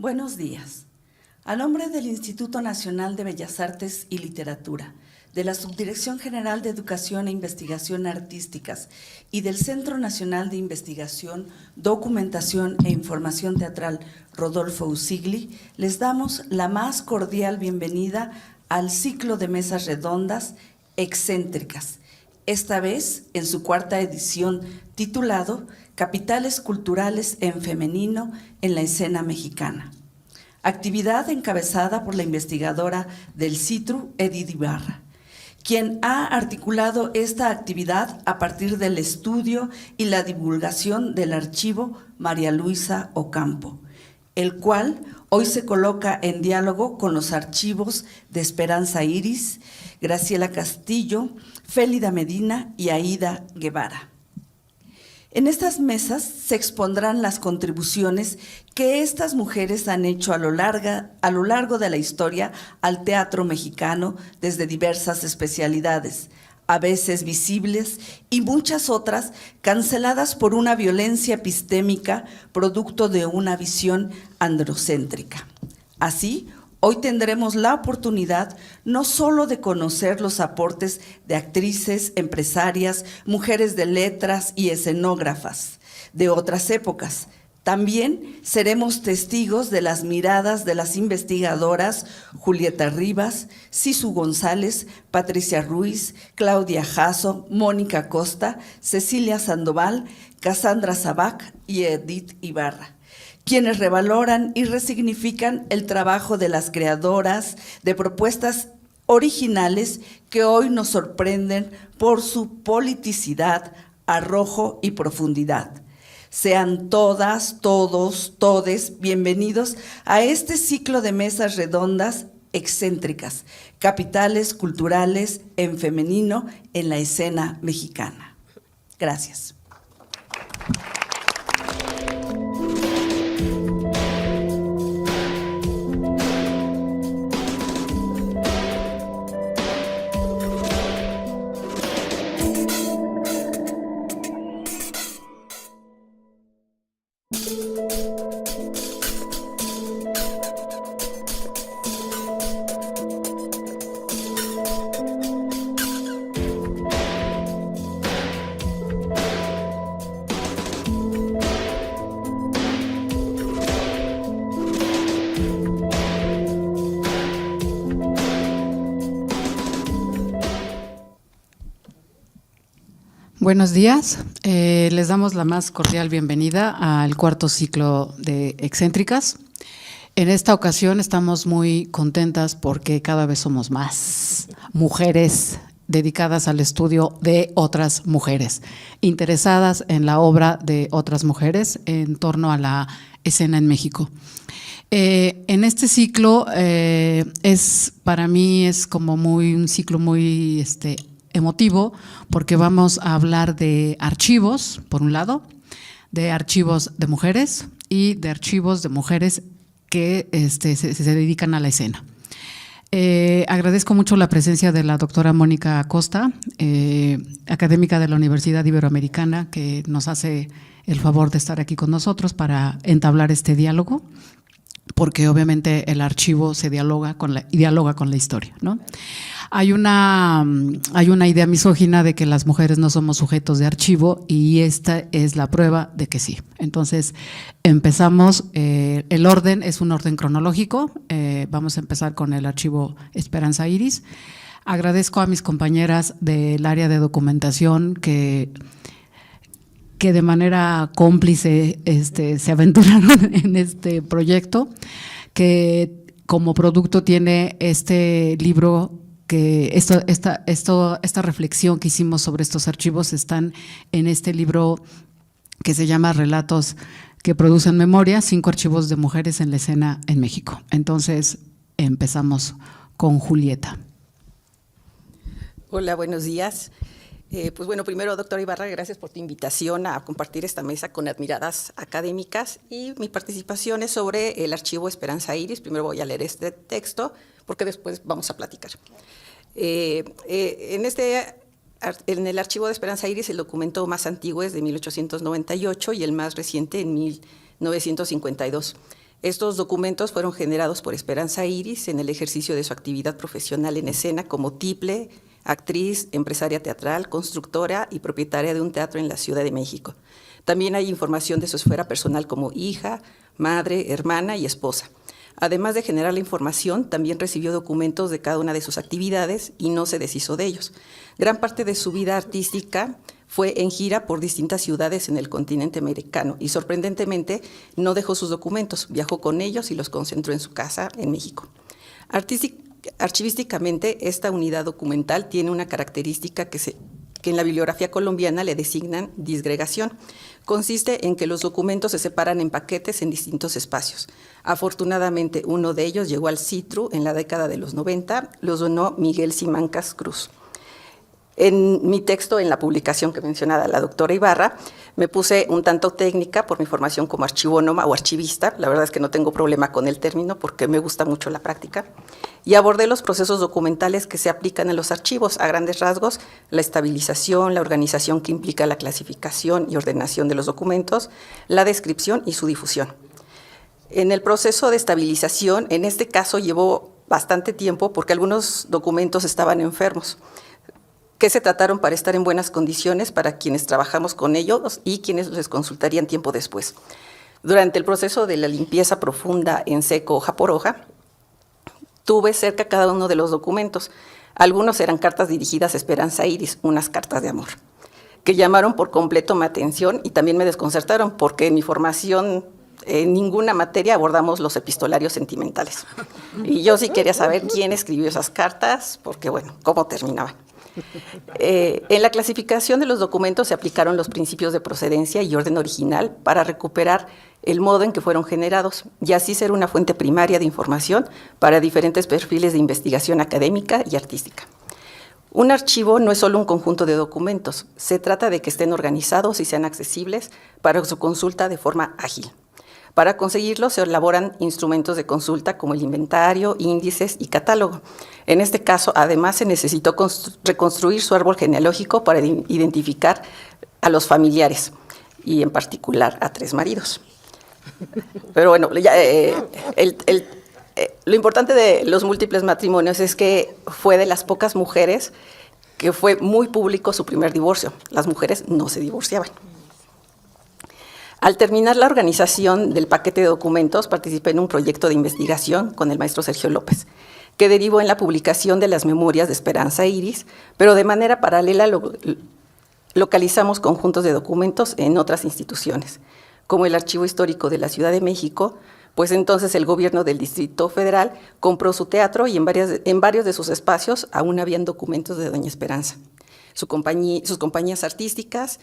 Buenos días. A nombre del Instituto Nacional de Bellas Artes y Literatura, de la Subdirección General de Educación e Investigación Artísticas y del Centro Nacional de Investigación, Documentación e Información Teatral Rodolfo Usigli, les damos la más cordial bienvenida al ciclo de mesas redondas excéntricas, esta vez en su cuarta edición titulado Capitales Culturales en Femenino en la Escena Mexicana. Actividad encabezada por la investigadora del CITRU, Edith Ibarra, quien ha articulado esta actividad a partir del estudio y la divulgación del archivo María Luisa Ocampo, el cual hoy se coloca en diálogo con los archivos de Esperanza Iris, Graciela Castillo, Félida Medina y Aida Guevara. En estas mesas se expondrán las contribuciones que estas mujeres han hecho a lo largo de la historia al teatro mexicano desde diversas especialidades, a veces visibles y muchas otras canceladas por una violencia epistémica producto de una visión androcéntrica. Así, hoy tendremos la oportunidad no solo de conocer los aportes de actrices, empresarias, mujeres de letras y escenógrafas de otras épocas. También seremos testigos de las miradas de las investigadoras Julieta Rivas, Sisu González, Patricia Ruiz, Claudia Jasso, Mónica Costa, Cecilia Sandoval, Cassandra Sabac y Edith Ibarra, quienes revaloran y resignifican el trabajo de las creadoras de propuestas originales que hoy nos sorprenden por su politicidad, arrojo y profundidad. Sean todas, todos, todes bienvenidos a este ciclo de mesas redondas excéntricas, capitales culturales en femenino en la escena mexicana. Gracias. Buenos días, les damos la más cordial bienvenida al cuarto ciclo de Excéntricas. En esta ocasión estamos muy contentas porque cada vez somos más mujeres dedicadas al estudio de otras mujeres, interesadas en la obra de otras mujeres en torno a la escena en México. En este ciclo para mí es como un ciclo muy emotivo, porque vamos a hablar de archivos, por un lado, de archivos de mujeres y de archivos de mujeres que se dedican a la escena. Agradezco mucho la presencia de la doctora Mónica Costa, académica de la Universidad Iberoamericana, que nos hace el favor de estar aquí con nosotros para entablar este diálogo, porque obviamente el archivo se dialoga con la historia, ¿no? Hay una idea misógina de que las mujeres no somos sujetos de archivo y esta es la prueba de que sí. Entonces, empezamos, el orden es un orden cronológico, vamos a empezar con el archivo Esperanza Iris. Agradezco a mis compañeras del área de documentación que de manera cómplice se aventuraron en este proyecto, que como producto tiene este libro, que esta reflexión que hicimos sobre estos archivos están en este libro que se llama Relatos que producen memoria, 5 archivos de mujeres en la escena en México. Entonces, empezamos con Julieta. Hola, buenos días. Pues bueno, primero, doctora Ibarra, gracias por tu invitación a compartir esta mesa con admiradas académicas, y mi participación es sobre el archivo Esperanza Iris. Primero voy a leer este texto porque después vamos a platicar. En el archivo de Esperanza Iris, el documento más antiguo es de 1898 y el más reciente en 1952. Estos documentos fueron generados por Esperanza Iris en el ejercicio de su actividad profesional en escena como tiple, actriz, empresaria teatral, constructora y propietaria de un teatro en la Ciudad de México. También hay información de su esfera personal como hija, madre, hermana y esposa. Además de generar la información, también recibió documentos de cada una de sus actividades y no se deshizo de ellos. Gran parte de su vida artística fue en gira por distintas ciudades en el continente americano y sorprendentemente no dejó sus documentos, viajó con ellos y los concentró en su casa en México. Archivísticamente, esta unidad documental tiene una característica que en la bibliografía colombiana le designan disgregación. Consiste en que los documentos se separan en paquetes en distintos espacios. Afortunadamente, uno de ellos llegó al CITRU en la década de los 90, los donó Miguel Simancas Cruz. En mi texto, en la publicación que mencionaba la doctora Ibarra, me puse un tanto técnica por mi formación como archivónoma o archivista. La verdad es que no tengo problema con el término porque me gusta mucho la práctica. Y abordé los procesos documentales que se aplican en los archivos, a grandes rasgos, la estabilización, la organización que implica la clasificación y ordenación de los documentos, la descripción y su difusión. En el proceso de estabilización, en este caso llevó bastante tiempo porque algunos documentos estaban enfermos, que se trataron para estar en buenas condiciones para quienes trabajamos con ellos y quienes les consultarían tiempo después. Durante el proceso de la limpieza profunda en seco, hoja por hoja, tuve cerca cada uno de los documentos. Algunos eran cartas dirigidas a Esperanza Iris, unas cartas de amor, que llamaron por completo mi atención y también me desconcertaron porque en mi formación en ninguna materia abordamos los epistolarios sentimentales. Y yo sí quería saber quién escribió esas cartas, porque bueno, cómo terminaban. En la clasificación de los documentos se aplicaron los principios de procedencia y orden original para recuperar el modo en que fueron generados y así ser una fuente primaria de información para diferentes perfiles de investigación académica y artística. Un archivo no es solo un conjunto de documentos, se trata de que estén organizados y sean accesibles para su consulta de forma ágil. Para conseguirlo se elaboran instrumentos de consulta como el inventario, índices y catálogo. En este caso, además, se necesitó reconstruir su árbol genealógico para identificar a los familiares y en particular a 3 maridos. Pero bueno, lo importante de los múltiples matrimonios es que fue de las pocas mujeres que fue muy público su primer divorcio. Las mujeres no se divorciaban. Al terminar la organización del paquete de documentos, participé en un proyecto de investigación con el maestro Sergio López, que derivó en la publicación de las memorias de Esperanza Iris, pero de manera paralela localizamos conjuntos de documentos en otras instituciones, como el Archivo Histórico de la Ciudad de México, pues entonces el gobierno del Distrito Federal compró su teatro y en varios de sus espacios aún habían documentos de doña Esperanza, sus compañías artísticas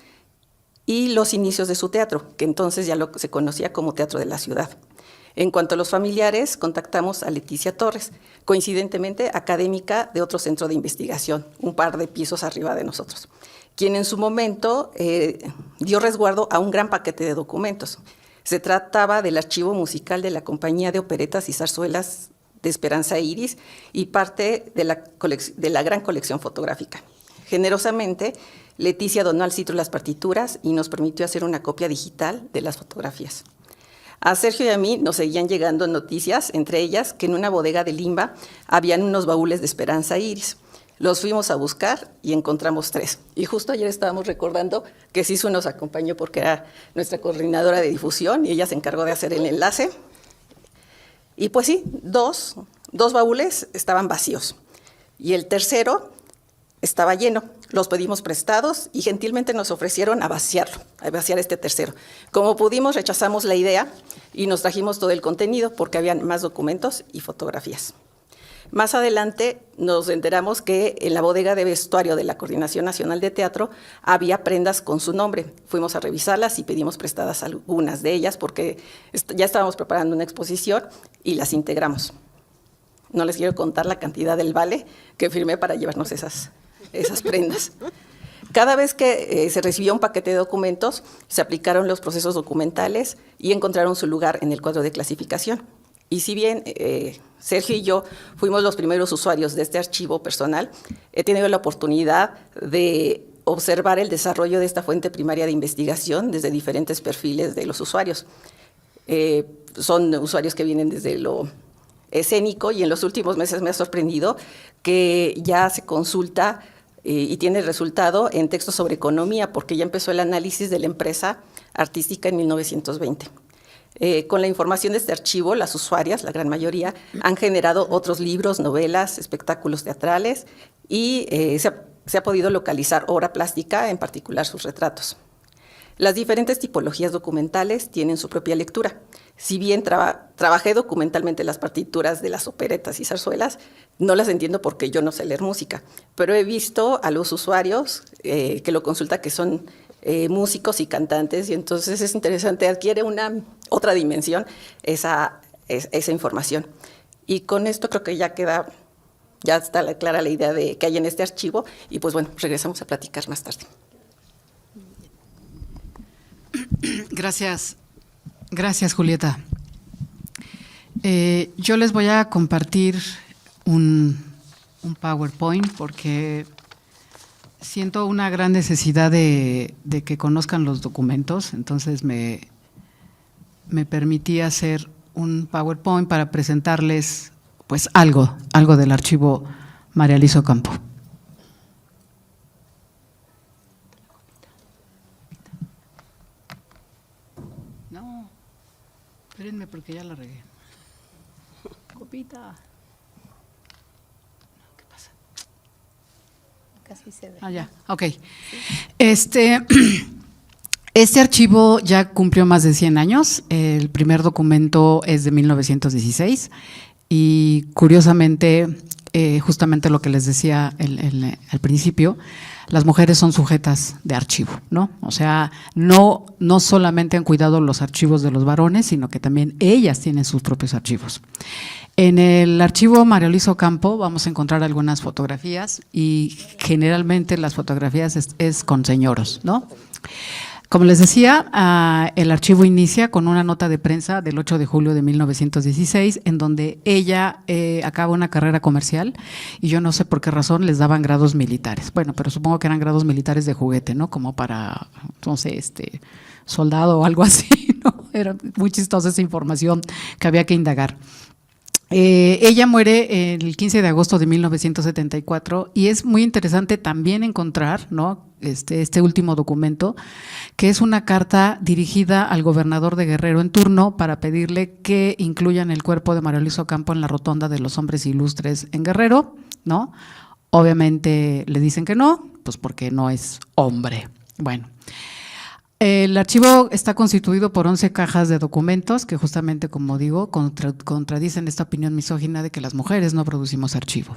y los inicios de su teatro, que entonces ya se conocía como Teatro de la Ciudad. En cuanto a los familiares, contactamos a Leticia Torres, coincidentemente académica de otro centro de investigación, un par de pisos arriba de nosotros, quien en su momento dio resguardo a un gran paquete de documentos. Se trataba del archivo musical de la Compañía de Operetas y Zarzuelas de Esperanza Iris y parte de la gran colección fotográfica. Generosamente, Leticia donó al CITRU las partituras y nos permitió hacer una copia digital de las fotografías. A Sergio y a mí nos seguían llegando noticias, entre ellas que en una bodega de Limba habían unos baúles de Esperanza Iris. Los fuimos a buscar y encontramos 3. Y justo ayer estábamos recordando que Sisu nos acompañó porque era nuestra coordinadora de difusión y ella se encargó de hacer el enlace. Y pues sí, dos baúles estaban vacíos y el tercero estaba lleno. Los pedimos prestados y gentilmente nos ofrecieron a vaciar este tercero. Como pudimos, rechazamos la idea y nos trajimos todo el contenido porque habían más documentos y fotografías. Más adelante nos enteramos que en la bodega de vestuario de la Coordinación Nacional de Teatro había prendas con su nombre. Fuimos a revisarlas y pedimos prestadas algunas de ellas porque ya estábamos preparando una exposición y las integramos. No les quiero contar la cantidad del vale que firmé para llevarnos esas prendas. Cada vez que se recibió un paquete de documentos, se aplicaron los procesos documentales y encontraron su lugar en el cuadro de clasificación. Y si bien Sergio y yo fuimos los primeros usuarios de este archivo personal, he tenido la oportunidad de observar el desarrollo de esta fuente primaria de investigación desde diferentes perfiles de los usuarios. Son usuarios que vienen desde lo escénico, y en los últimos meses me ha sorprendido que ya se consulta y tiene resultado en textos sobre economía, porque ya empezó el análisis de la empresa artística en 1920. Con la información de este archivo, las usuarias, la gran mayoría, han generado otros libros, novelas, espectáculos teatrales, y se ha podido localizar obra plástica, en particular sus retratos. Las diferentes tipologías documentales tienen su propia lectura. Si bien trabajé documentalmente las partituras de las operetas y zarzuelas, no las entiendo porque yo no sé leer música, pero he visto a los usuarios que lo consultan, que son músicos y cantantes, y entonces es interesante, adquiere otra dimensión esa información. Y con esto creo que ya está clara la idea de que hay en este archivo, y pues bueno, regresamos a platicar más tarde. Gracias, Julieta. Yo les voy a compartir un PowerPoint porque siento una gran necesidad de que conozcan los documentos, entonces me permití hacer un PowerPoint para presentarles pues algo del archivo María Luisa Ocampo. No, espérenme porque ya la regué. Copita. ¿Qué pasa? Casi se ve. Ah, ya, ok. Este archivo ya cumplió más de 100 años. El primer documento es de 1916 y curiosamente, justamente lo que les decía al principio, las mujeres son sujetas de archivo, ¿no? O sea, no solamente han cuidado los archivos de los varones, sino que también ellas tienen sus propios archivos. En el archivo María Luisa Ocampo vamos a encontrar algunas fotografías y generalmente las fotografías es con señoros, ¿no? Como les decía, el archivo inicia con una nota de prensa del 8 de julio de 1916, en donde ella acaba una carrera comercial y yo no sé por qué razón les daban grados militares. Bueno, pero supongo que eran grados militares de juguete, ¿no? Como para, no sé, soldado o algo así, ¿no? Era muy chistosa esa información que había que indagar. Ella muere el 15 de agosto de 1974 y es muy interesante también encontrar, ¿no?, este último documento, que es una carta dirigida al gobernador de Guerrero en turno para pedirle que incluyan el cuerpo de María Luisa Ocampo en la rotonda de los hombres ilustres en Guerrero, ¿no? Obviamente le dicen que no, pues porque no es hombre. Bueno. El archivo está constituido por 11 cajas de documentos que justamente, como digo, contradicen esta opinión misógina de que las mujeres no producimos archivo.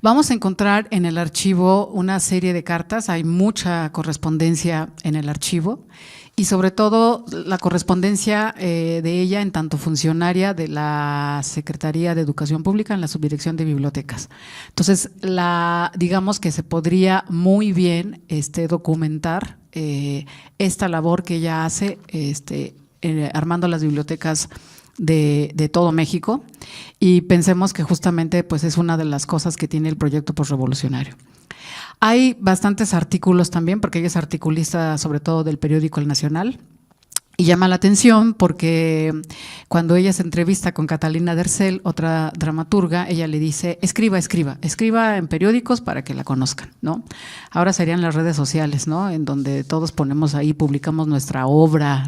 Vamos a encontrar en el archivo una serie de cartas, hay mucha correspondencia en el archivo y sobre todo la correspondencia de ella en tanto funcionaria de la Secretaría de Educación Pública en la Subdirección de Bibliotecas. Entonces, digamos que se podría muy bien documentar esta labor que ella hace armando las bibliotecas de todo México, y pensemos que justamente pues es una de las cosas que tiene el proyecto postrevolucionario. Hay bastantes artículos también, porque ella es articulista sobre todo del periódico El Nacional, y llama la atención porque cuando ella se entrevista con Catalina Dercel, otra dramaturga, ella le dice, escriba en periódicos para que la conozcan, ¿no? Ahora serían las redes sociales, ¿no?, en donde todos ponemos ahí, publicamos nuestra obra,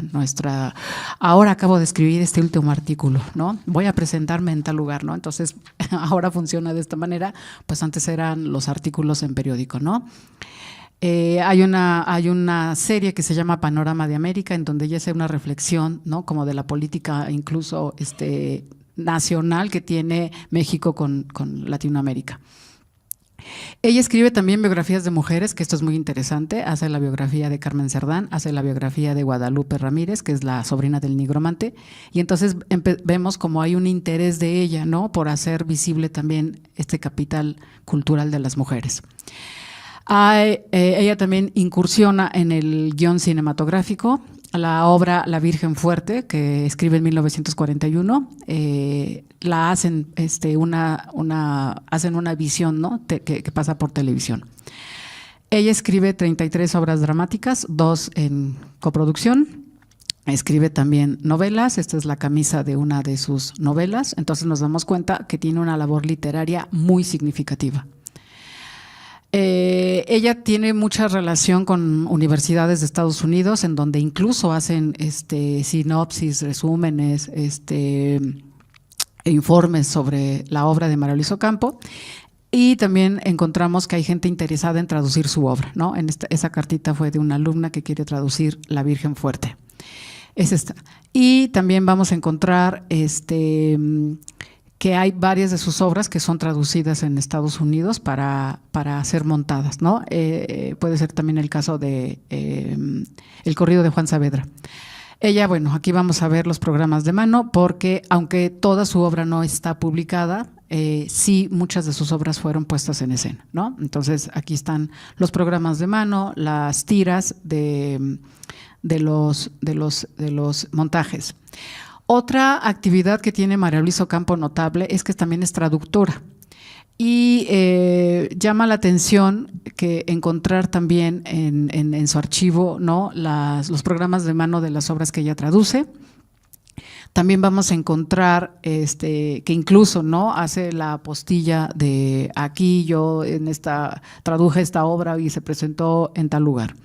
ahora acabo de escribir este último artículo, ¿no? Voy a presentarme en tal lugar, ¿no? Entonces, ahora funciona de esta manera, pues antes eran los artículos en periódico, ¿no? Hay una serie que se llama Panorama de América, en donde ella hace una reflexión, ¿no?, como de la política incluso nacional que tiene México con Latinoamérica. Ella escribe también biografías de mujeres, que esto es muy interesante. Hace la biografía de Carmen Cerdán, hace la biografía de Guadalupe Ramírez, que es la sobrina del nigromante, y entonces vemos como hay un interés de ella, ¿no?, por hacer visible también este capital cultural de las mujeres. Ella también incursiona en el guión cinematográfico, la obra La Virgen Fuerte, que escribe en 1941, la hacen hacen una visión, ¿no?, que pasa por televisión. Ella escribe 33 obras dramáticas, 2 en coproducción, Escribe también novelas, esta es la camisa de una de sus novelas, entonces nos damos cuenta que tiene una labor literaria muy significativa. Ella tiene mucha relación con universidades de Estados Unidos, en donde incluso hacen sinopsis, resúmenes, informes sobre la obra de María Luisa Ocampo. Y también encontramos que hay gente interesada en traducir su obra, ¿no? Esa cartita fue de una alumna que quiere traducir La Virgen Fuerte. Es esta. Y también vamos a encontrar que hay varias de sus obras que son traducidas en Estados Unidos para ser montadas, ¿no? Puede ser también el caso de El corrido de Juan Saavedra. Ella, bueno, aquí vamos a ver los programas de mano, porque aunque toda su obra no está publicada, sí muchas de sus obras fueron puestas en escena, ¿no? Entonces aquí están los programas de mano, las tiras de los montajes. Otra actividad que tiene María Luisa Ocampo notable es que también es traductora. Y llama la atención que encontrar también en su archivo, ¿no?, los programas de mano de las obras que ella traduce. También vamos a encontrar que incluso, ¿no?, hace la apostilla de aquí yo traduje esta obra y se presentó en tal lugar.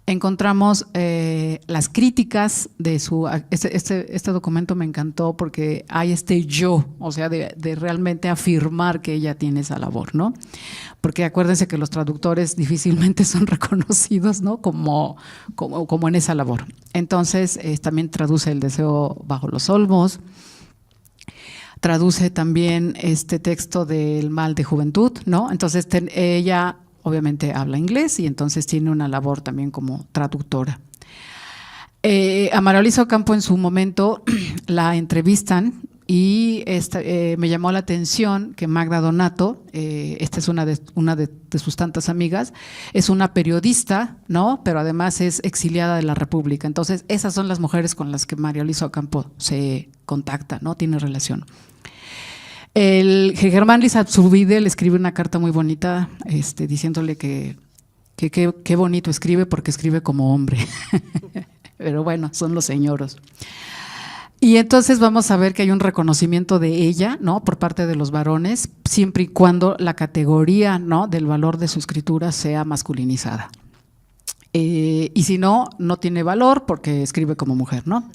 Encontramos las críticas de este documento me encantó porque hay yo, o sea, de realmente afirmar que ella tiene esa labor, ¿no? Porque acuérdense que los traductores difícilmente son reconocidos, ¿no?, como en esa labor. Entonces, también traduce El deseo bajo los olmos, traduce también este texto del mal de juventud, ¿no? Entonces, ella obviamente habla inglés y entonces tiene una labor también como traductora. A María Luisa Ocampo en su momento la entrevistan y me llamó la atención que Magda Donato, esta es una de sus tantas amigas, es una periodista, ¿no?, pero además es exiliada de la República. Entonces esas son las mujeres con las que María Luisa Ocampo se contacta, ¿no?, tiene relación. Germán Lizalzubide le escribe una carta muy bonita, diciéndole que qué bonito escribe porque escribe como hombre. Pero bueno, son los señoros. Y entonces vamos a ver que hay un reconocimiento de ella, ¿no?, por parte de los varones, siempre y cuando la categoría, ¿no?, del valor de su escritura sea masculinizada. Y si no, no tiene valor porque escribe como mujer, ¿no?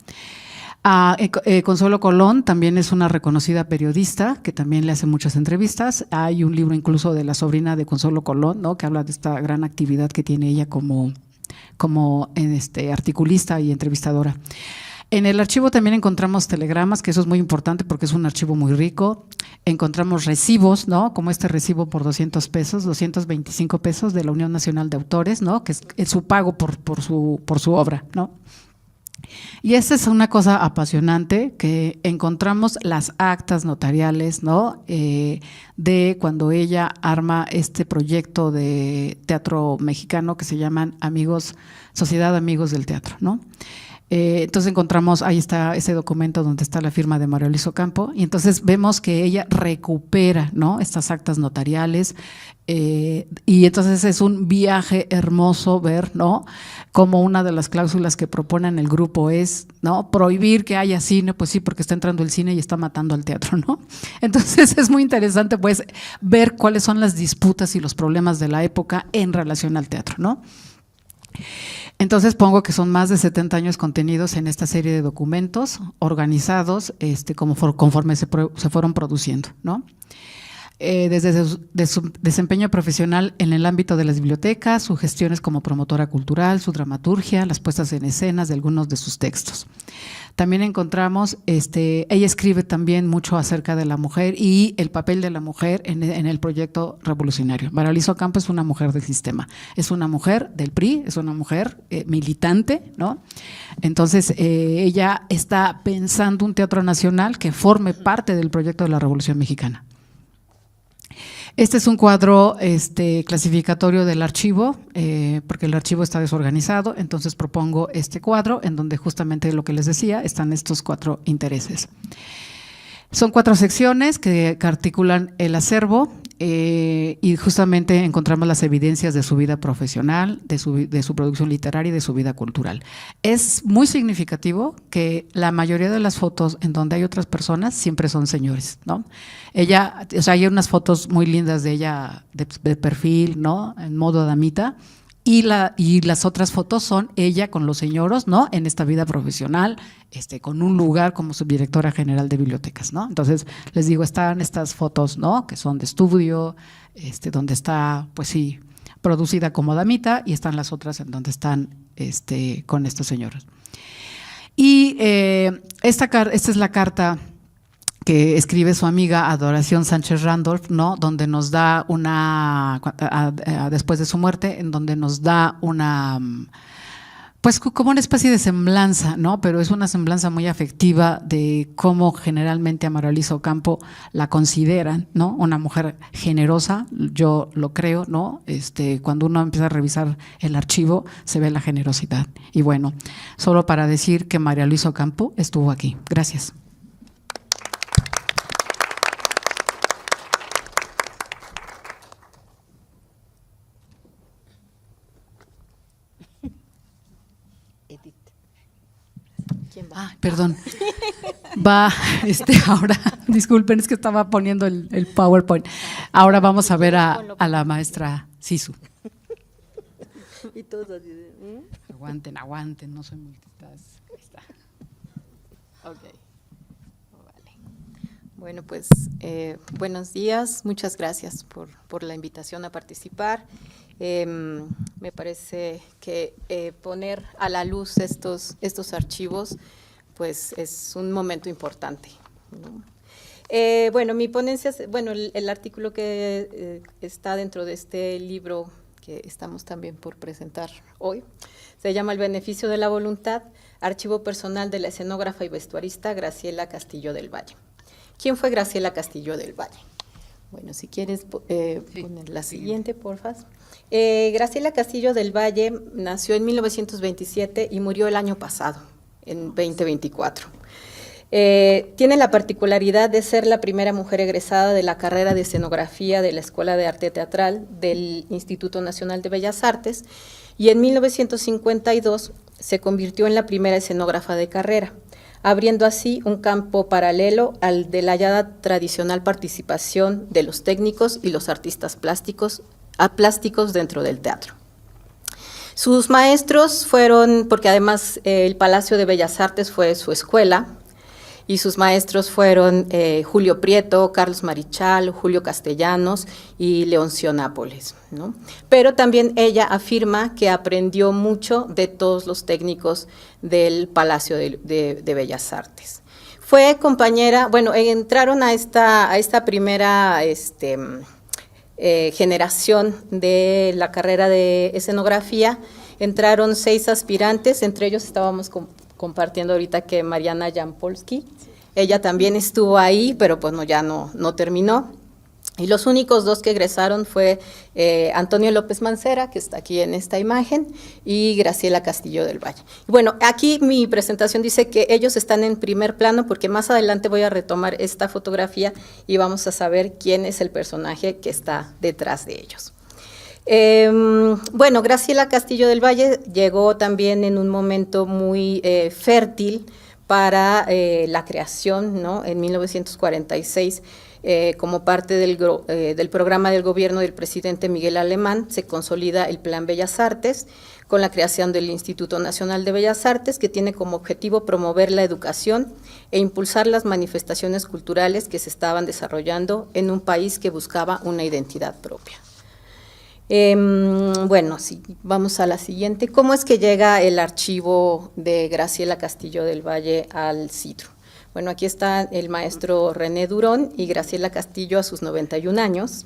Consuelo Colón también es una reconocida periodista que también le hace muchas entrevistas. Hay un libro incluso de la sobrina de Consuelo Colón, ¿no?, que habla de esta gran actividad que tiene ella como articulista y entrevistadora. En el archivo también encontramos telegramas, que eso es muy importante porque es un archivo muy rico. Encontramos recibos, ¿no?, como este recibo por 200 pesos, 225 pesos de la Unión Nacional de Autores, ¿no?, que es su pago por su obra, ¿no? Y esta es una cosa apasionante, que encontramos las actas notariales, ¿no?, de cuando ella arma este proyecto de teatro mexicano que se llaman Sociedad Amigos del Teatro, ¿no? Entonces encontramos, ahí está ese documento donde está la firma de María Luisa Ocampo, y entonces vemos que ella recupera, ¿no?, estas actas notariales, y entonces es un viaje hermoso ver, ¿no?, como una de las cláusulas que proponen el grupo es, ¿no?, prohibir que haya cine, pues sí, porque está entrando el cine y está matando al teatro, ¿no? Entonces es muy interesante, pues, ver cuáles son las disputas y los problemas de la época en relación al teatro, ¿no? Entonces pongo que son más de 70 años contenidos en esta serie de documentos organizados conforme se fueron produciendo, ¿no? Desde su desempeño profesional en el ámbito de las bibliotecas, sus gestiones como promotora cultural, su dramaturgia, las puestas en escenas de algunos de sus textos. También encontramos, ella escribe también mucho acerca de la mujer y el papel de la mujer en el proyecto revolucionario. María Luisa Ocampo es una mujer del sistema, es una mujer del PRI, es una mujer militante, ¿no? Entonces, ella está pensando un teatro nacional que forme parte del proyecto de la Revolución Mexicana. Este es un cuadro clasificatorio del archivo, porque el archivo está desorganizado, entonces propongo este cuadro en donde justamente lo que les decía, están estos 4 intereses. Son 4 secciones que articulan el acervo, y justamente encontramos las evidencias de su vida profesional, de su producción literaria y de su vida cultural. Es muy significativo que la mayoría de las fotos en donde hay otras personas siempre son señores, ¿no? Ella, o sea, hay unas fotos muy lindas de ella de perfil, ¿no? En modo damita. Y las otras fotos son ella con los señoros, ¿no? En esta vida profesional, con un lugar como subdirectora general de bibliotecas, ¿no? Entonces, les digo, están estas fotos, ¿no? Que son de estudio, donde está, pues sí, producida como damita, y están las otras en donde están con estos señores. Y esta es la carta que escribe su amiga Adoración Sánchez Randolph, ¿no? Donde nos da después de su muerte, en donde nos da pues como una especie de semblanza, ¿no? Pero es una semblanza muy afectiva de cómo generalmente a María Luisa Ocampo la consideran, ¿no? Una mujer generosa, yo lo creo, ¿no? Cuando uno empieza a revisar el archivo, se ve la generosidad. Y bueno, solo para decir que María Luisa Ocampo estuvo aquí. Gracias. ¿Quién va? Ah, perdón. Va, ahora, disculpen, es que estaba poniendo el PowerPoint. Ahora vamos a ver a la maestra Sisu. Y todos así de, Aguanten, no soy multitask. Ahí está. ok. Vale. Bueno, pues buenos días, muchas gracias por la invitación a participar. Me parece que poner a la luz estos archivos pues es un momento importante, ¿no? Bueno, mi ponencia, el artículo que está dentro de este libro que estamos también por presentar hoy, se llama El beneficio de la voluntad, archivo personal de la escenógrafa y vestuarista Graciela Castillo del Valle. ¿Quién fue Graciela Castillo del Valle? Bueno, si quieres poner la siguiente, porfa. Graciela Castillo del Valle nació en 1927 y murió el año pasado, en 2024. Tiene la particularidad de ser la primera mujer egresada de la carrera de escenografía de la Escuela de Arte Teatral del Instituto Nacional de Bellas Artes y en 1952 se convirtió en la primera escenógrafa de carrera, abriendo así un campo paralelo al de la ya tradicional participación de los técnicos y los artistas plásticos dentro del teatro. Sus maestros fueron, porque además el Palacio de Bellas Artes fue su escuela, y sus maestros fueron Julio Prieto, Carlos Marichal, Julio Castellanos y Leoncio Nápoles, ¿no? Pero también ella afirma que aprendió mucho de todos los técnicos del Palacio de Bellas Artes. Fue compañera, entraron a esta primera generación de la carrera de escenografía, entraron 6 aspirantes, entre ellos estábamos compartiendo ahorita que Mariana Jampolsky, ella también estuvo ahí, pero pues ya no terminó. Y los únicos 2 que egresaron fue Antonio López Mancera, que está aquí en esta imagen, y Graciela Castillo del Valle. Bueno, aquí mi presentación dice que ellos están en primer plano porque más adelante voy a retomar esta fotografía y vamos a saber quién es el personaje que está detrás de ellos. Graciela Castillo del Valle llegó también en un momento muy fértil para la creación, ¿no? En 1946, como parte del programa del gobierno del presidente Miguel Alemán, se consolida el Plan Bellas Artes con la creación del Instituto Nacional de Bellas Artes, que tiene como objetivo promover la educación e impulsar las manifestaciones culturales que se estaban desarrollando en un país que buscaba una identidad propia. Sí, vamos a la siguiente. ¿Cómo es que llega el archivo de Graciela Castillo del Valle al CIDRO? Bueno, aquí está el maestro René Durón y Graciela Castillo a sus 91 años.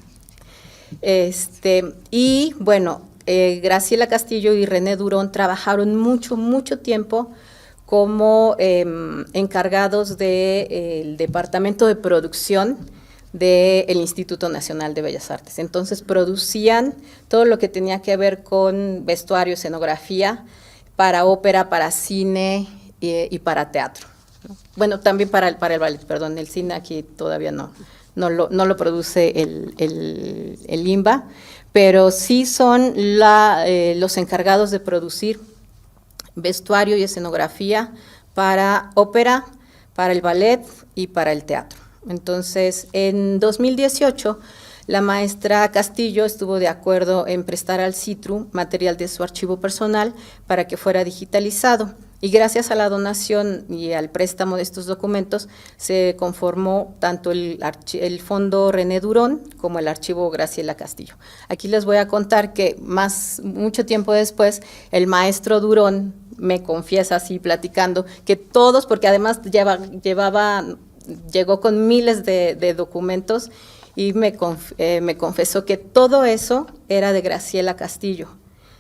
Graciela Castillo y René Durón trabajaron mucho tiempo como encargados del departamento de producción del Instituto Nacional de Bellas Artes. Entonces producían todo lo que tenía que ver con vestuario, escenografía, para ópera, para cine y para teatro, ¿no? Bueno, también para el ballet, perdón, el cine aquí todavía no no lo produce el INBA, pero sí son los encargados de producir vestuario y escenografía para ópera, para el ballet y para el teatro. Entonces, en 2018, la maestra Castillo estuvo de acuerdo en prestar al CITRU material de su archivo personal para que fuera digitalizado. Y gracias a la donación y al préstamo de estos documentos, se conformó tanto el Fondo René Durón como el Archivo Graciela Castillo. Aquí les voy a contar que mucho tiempo después, el maestro Durón me confiesa así platicando que todos, porque además llegó con miles de documentos y me confesó que todo eso era de Graciela Castillo.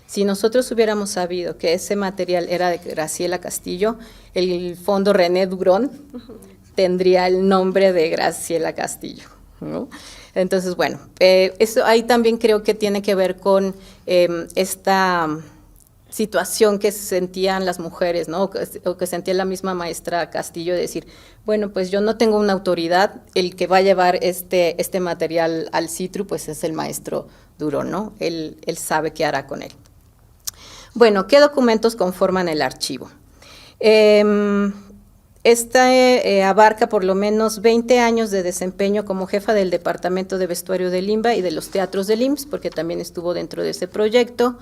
Si nosotros hubiéramos sabido que ese material era de Graciela Castillo, el Fondo René Durón tendría el nombre de Graciela Castillo, ¿no? Entonces, bueno, eso ahí también creo que tiene que ver con esta situación que sentían las mujeres, ¿no? O que sentía la misma maestra Castillo de decir, bueno, pues yo no tengo una autoridad, el que va a llevar este material al CITRU, pues es el maestro Durón, ¿no? Él sabe qué hará con él. Bueno, ¿qué documentos conforman el archivo? Abarca por lo menos 20 años de desempeño como jefa del Departamento de Vestuario del INBA y de los teatros del IMSS, porque también estuvo dentro de ese proyecto.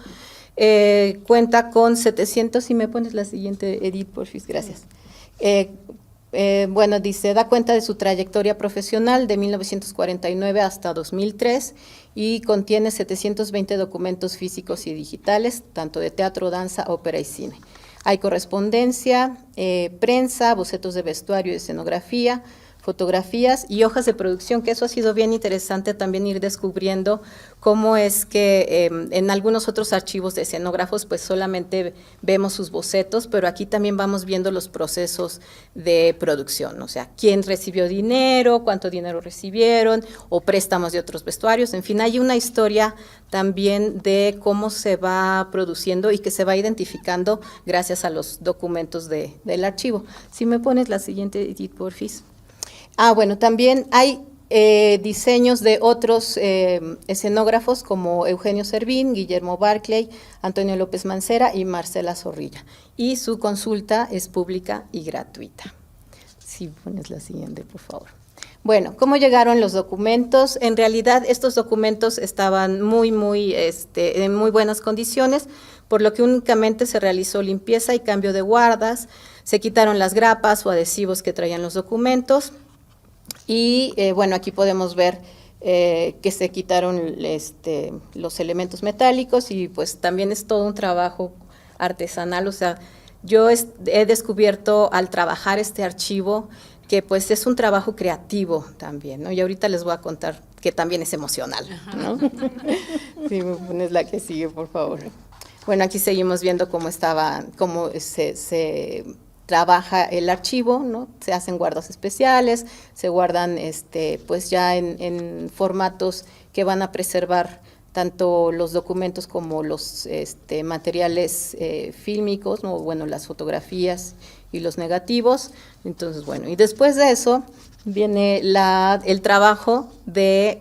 Cuenta con 700, si me pones la siguiente, Edith, porfis, gracias. Bueno, dice, da cuenta de su trayectoria profesional de 1949 hasta 2003 y contiene 720 documentos físicos y digitales, tanto de teatro, danza, ópera y cine. Hay correspondencia, prensa, bocetos de vestuario y escenografía, fotografías y hojas de producción, que eso ha sido bien interesante también ir descubriendo cómo es que en algunos otros archivos de escenógrafos pues solamente vemos sus bocetos, pero aquí también vamos viendo los procesos de producción, o sea, quién recibió dinero, cuánto dinero recibieron, o préstamos de otros vestuarios, en fin, hay una historia también de cómo se va produciendo y que se va identificando gracias a los documentos del archivo. Si me pones la siguiente, Edith, porfis. Bueno, también hay diseños de otros escenógrafos como Eugenio Servín, Guillermo Barclay, Antonio López Mancera y Marcela Zorrilla. Y su consulta es pública y gratuita. Si pones la siguiente, por favor. Bueno, ¿cómo llegaron los documentos? En realidad, estos documentos estaban en muy buenas condiciones, por lo que únicamente se realizó limpieza y cambio de guardas, se quitaron las grapas o adhesivos que traían los documentos. Y bueno, aquí podemos ver que se quitaron los elementos metálicos y pues también es todo un trabajo artesanal, o sea, yo he descubierto al trabajar este archivo que pues es un trabajo creativo también, ¿no? Y ahorita les voy a contar que también es emocional, ¿no? Si me pones la que sigue, por favor. Bueno, aquí seguimos viendo cómo se trabaja el archivo, ¿no? Se hacen guardas especiales, se guardan pues ya en formatos que van a preservar tanto los documentos como los materiales fílmicos, ¿no? Bueno, las fotografías y los negativos. Entonces, bueno, y después de eso viene el trabajo de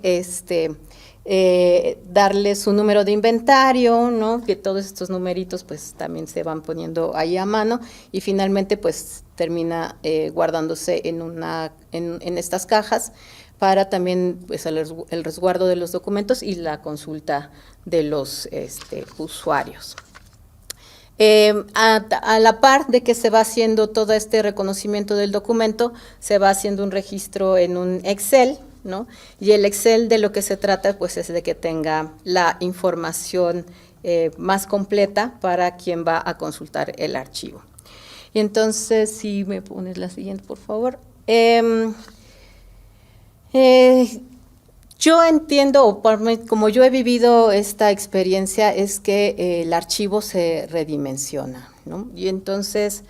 darle su número de inventario, ¿no? Que todos estos numeritos pues también se van poniendo ahí a mano y finalmente pues termina guardándose en estas cajas para también pues el resguardo de los documentos y la consulta de los usuarios. A la par de que se va haciendo todo este reconocimiento del documento, se va haciendo un registro en un Excel, ¿no? Y el Excel de lo que se trata pues es de que tenga la información más completa para quien va a consultar el archivo. Y entonces, si me pones la siguiente, por favor. Yo entiendo, o como yo he vivido esta experiencia, es que el archivo se redimensiona, ¿no? Y entonces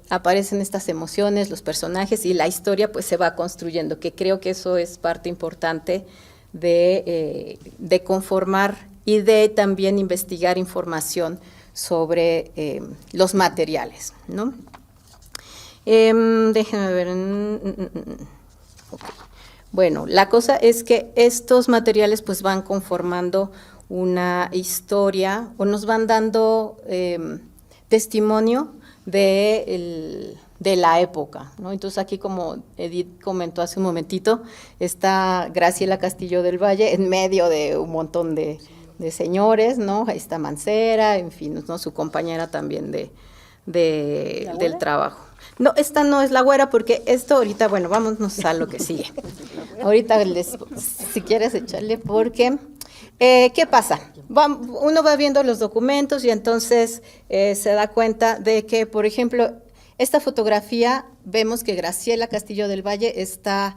aparecen estas emociones, los personajes y la historia pues se va construyendo, que creo que eso es parte importante de conformar y de también investigar información sobre los materiales, ¿no? Déjenme ver. Okay. Bueno, la cosa es que estos materiales pues van conformando una historia o nos van dando testimonio de la época, ¿no? Entonces aquí, como Edith comentó hace un momentito, está Graciela Castillo del Valle en medio de un montón de señores, ¿no? Ahí está Mancera, en fin, ¿no? Su compañera también del trabajo. No, esta no es la güera, porque esto ahorita, bueno, vámonos a lo que sigue. Ahorita si quieres echarle, porque, ¿qué pasa? Uno va viendo los documentos y entonces se da cuenta de que, por ejemplo, esta fotografía, vemos que Graciela Castillo del Valle está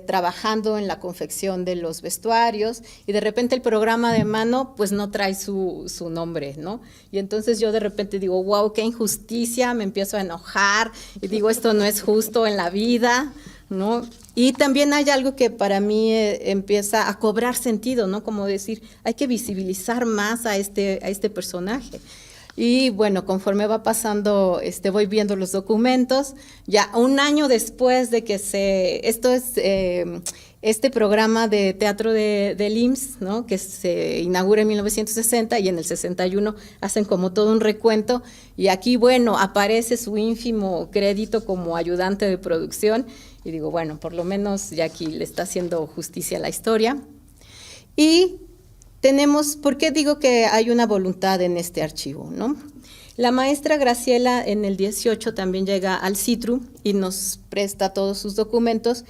trabajando en la confección de los vestuarios y de repente el programa de mano pues no trae su nombre, ¿no? Y entonces yo de repente digo, wow, qué injusticia, me empiezo a enojar y digo, esto no es justo en la vida, ¿no? Y también hay algo que para mí empieza a cobrar sentido, ¿no? Como decir, hay que visibilizar más a este personaje. Y bueno, conforme va pasando, voy viendo los documentos, ya un año después de que esto es este programa de teatro del IMSS, ¿no? Que se inaugura en 1960 y en el 61 hacen como todo un recuento y aquí, bueno, aparece su ínfimo crédito como ayudante de producción y digo, bueno, por lo menos ya aquí le está haciendo justicia a la historia. Y ¿por qué digo que hay una voluntad en este archivo, no? La maestra Graciela en el 18 también llega al CITRU y nos presta todos sus documentos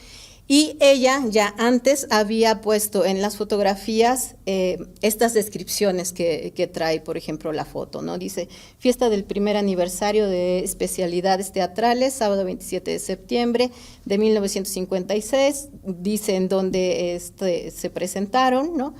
y ella ya antes había puesto en las fotografías estas descripciones que trae, por ejemplo, la foto, ¿no? Dice, fiesta del primer aniversario de especialidades teatrales, sábado 27 de septiembre de 1956, dice en dónde se presentaron, ¿no?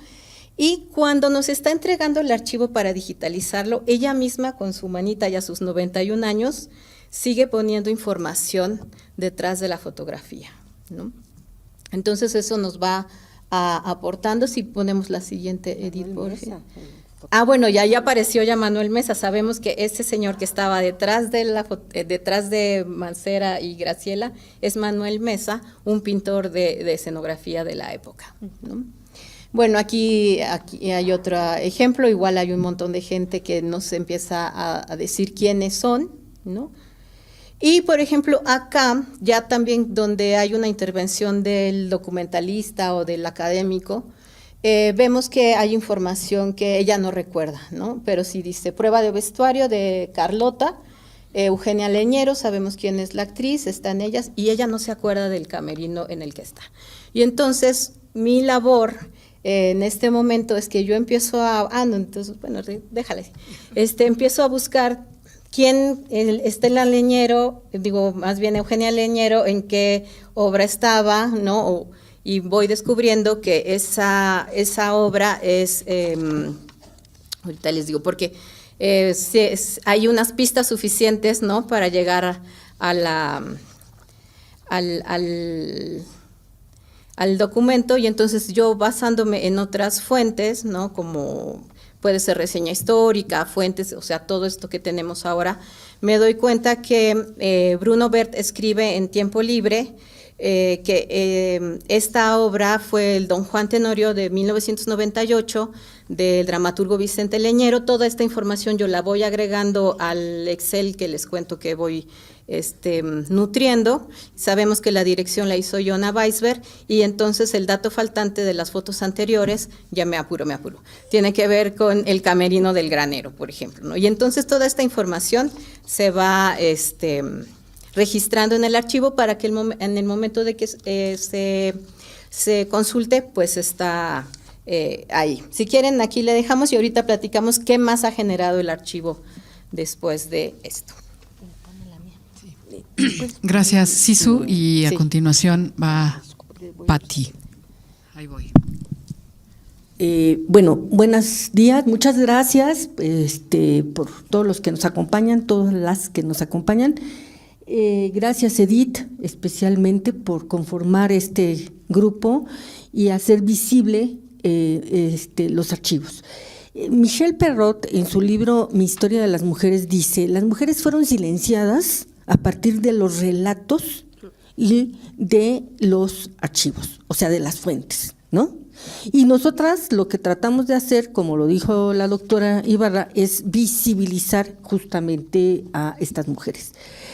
Y cuando nos está entregando el archivo para digitalizarlo, ella misma con su manita y a sus 91 años sigue poniendo información detrás de la fotografía, ¿no? Entonces eso nos va aportando. Si ponemos la siguiente, Edith, por favor. Bueno, ya apareció ya Manuel Mesa. Sabemos que ese señor que estaba detrás de Mancera y Graciela es Manuel Mesa, un pintor de escenografía de la época, ¿no? Bueno, aquí hay otro ejemplo, igual hay un montón de gente que nos empieza a decir quiénes son, ¿no? Y, por ejemplo, acá ya también donde hay una intervención del documentalista o del académico, vemos que hay información que ella no recuerda, ¿no? Pero sí dice, prueba de vestuario de Carlota, Eugenia Leñero, sabemos quién es la actriz, están ellas, y ella no se acuerda del camerino en el que está. Y entonces, mi labor en este momento es que yo empiezo entonces, bueno, déjale, empiezo a buscar quién Estela Leñero, más bien Eugenia Leñero, en qué obra estaba, ¿no? Y voy descubriendo que esa obra es, ahorita les digo, porque hay unas pistas suficientes, ¿no? Para llegar al documento, y entonces yo basándome en otras fuentes, ¿no? Como puede ser reseña histórica, fuentes, o sea, todo esto que tenemos ahora, me doy cuenta que Bruno Bert escribe en Tiempo Libre que esta obra fue el Don Juan Tenorio de 1998 del dramaturgo Vicente Leñero. Toda esta información yo la voy agregando al Excel que les cuento que voy nutriendo. Sabemos que la dirección la hizo Yona Weisberg y entonces el dato faltante de las fotos anteriores, ya me apuro, tiene que ver con el camerino del granero, por ejemplo, ¿no? Y entonces toda esta información se va registrando en el archivo para que en el momento de que se consulte, pues está ahí. Si quieren, aquí le dejamos y ahorita platicamos qué más ha generado el archivo después de esto. Gracias, Sisu, y a continuación va Patti. Ahí voy. Bueno, buenos días, muchas gracias por todos los que nos acompañan, todas las que nos acompañan. Gracias, Edith, especialmente por conformar este grupo y hacer visible los archivos. Michelle Perrot, en su libro Mi historia de las mujeres, dice: las mujeres fueron silenciadas a partir de los relatos y de los archivos, o sea, de las fuentes, ¿no? Y nosotras lo que tratamos de hacer, como lo dijo la doctora Ibarra, es visibilizar justamente a estas mujeres.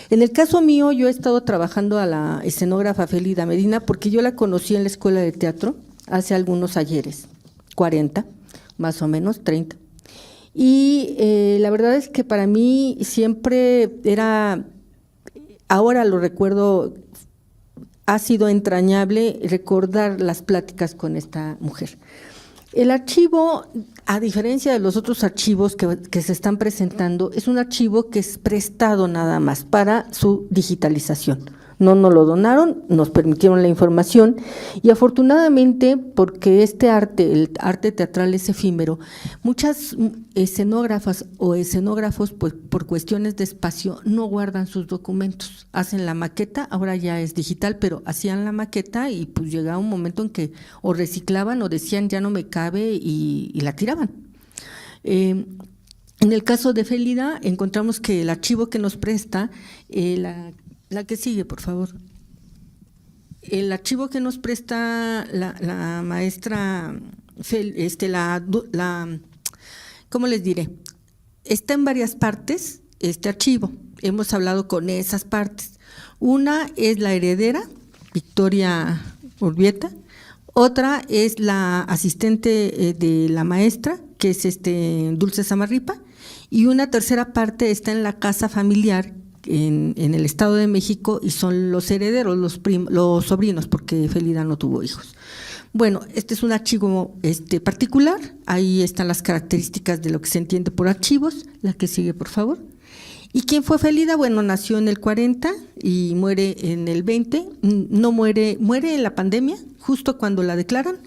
En el caso mío, yo he estado trabajando a la escenógrafa Félida Medina porque yo la conocí en la escuela de teatro hace algunos ayeres, 40, más o menos, 30. Y la verdad es que para mí siempre era, ahora lo recuerdo, ha sido entrañable recordar las pláticas con esta mujer. El archivo, a diferencia de los otros archivos que se están presentando, es un archivo que es prestado nada más para su digitalización. No nos lo donaron, nos permitieron la información y afortunadamente, porque este arte, el arte teatral es efímero, muchas escenógrafas o escenógrafos, pues por cuestiones de espacio, no guardan sus documentos, hacen la maqueta, ahora ya es digital, pero hacían la maqueta y pues llegaba un momento en que o reciclaban o decían ya no me cabe y la tiraban. En el caso de Félida, encontramos que el archivo que nos presta, la que sigue, por favor. El archivo que nos presta la maestra, ¿cómo les diré? Está en varias partes este archivo. Hemos hablado con esas partes. Una es la heredera, Victoria Urbieta. Otra es la asistente de la maestra, que es Dulce Samarripa. Y una tercera parte está en la casa familiar, en el Estado de México, y son los herederos, los sobrinos, porque Félida no tuvo hijos. Bueno, este es un archivo particular, ahí están las características de lo que se entiende por archivos. La que sigue, por favor. ¿Y quién fue Félida? Bueno, nació en el 40 y muere en el 20, muere en la pandemia, justo cuando la declaran.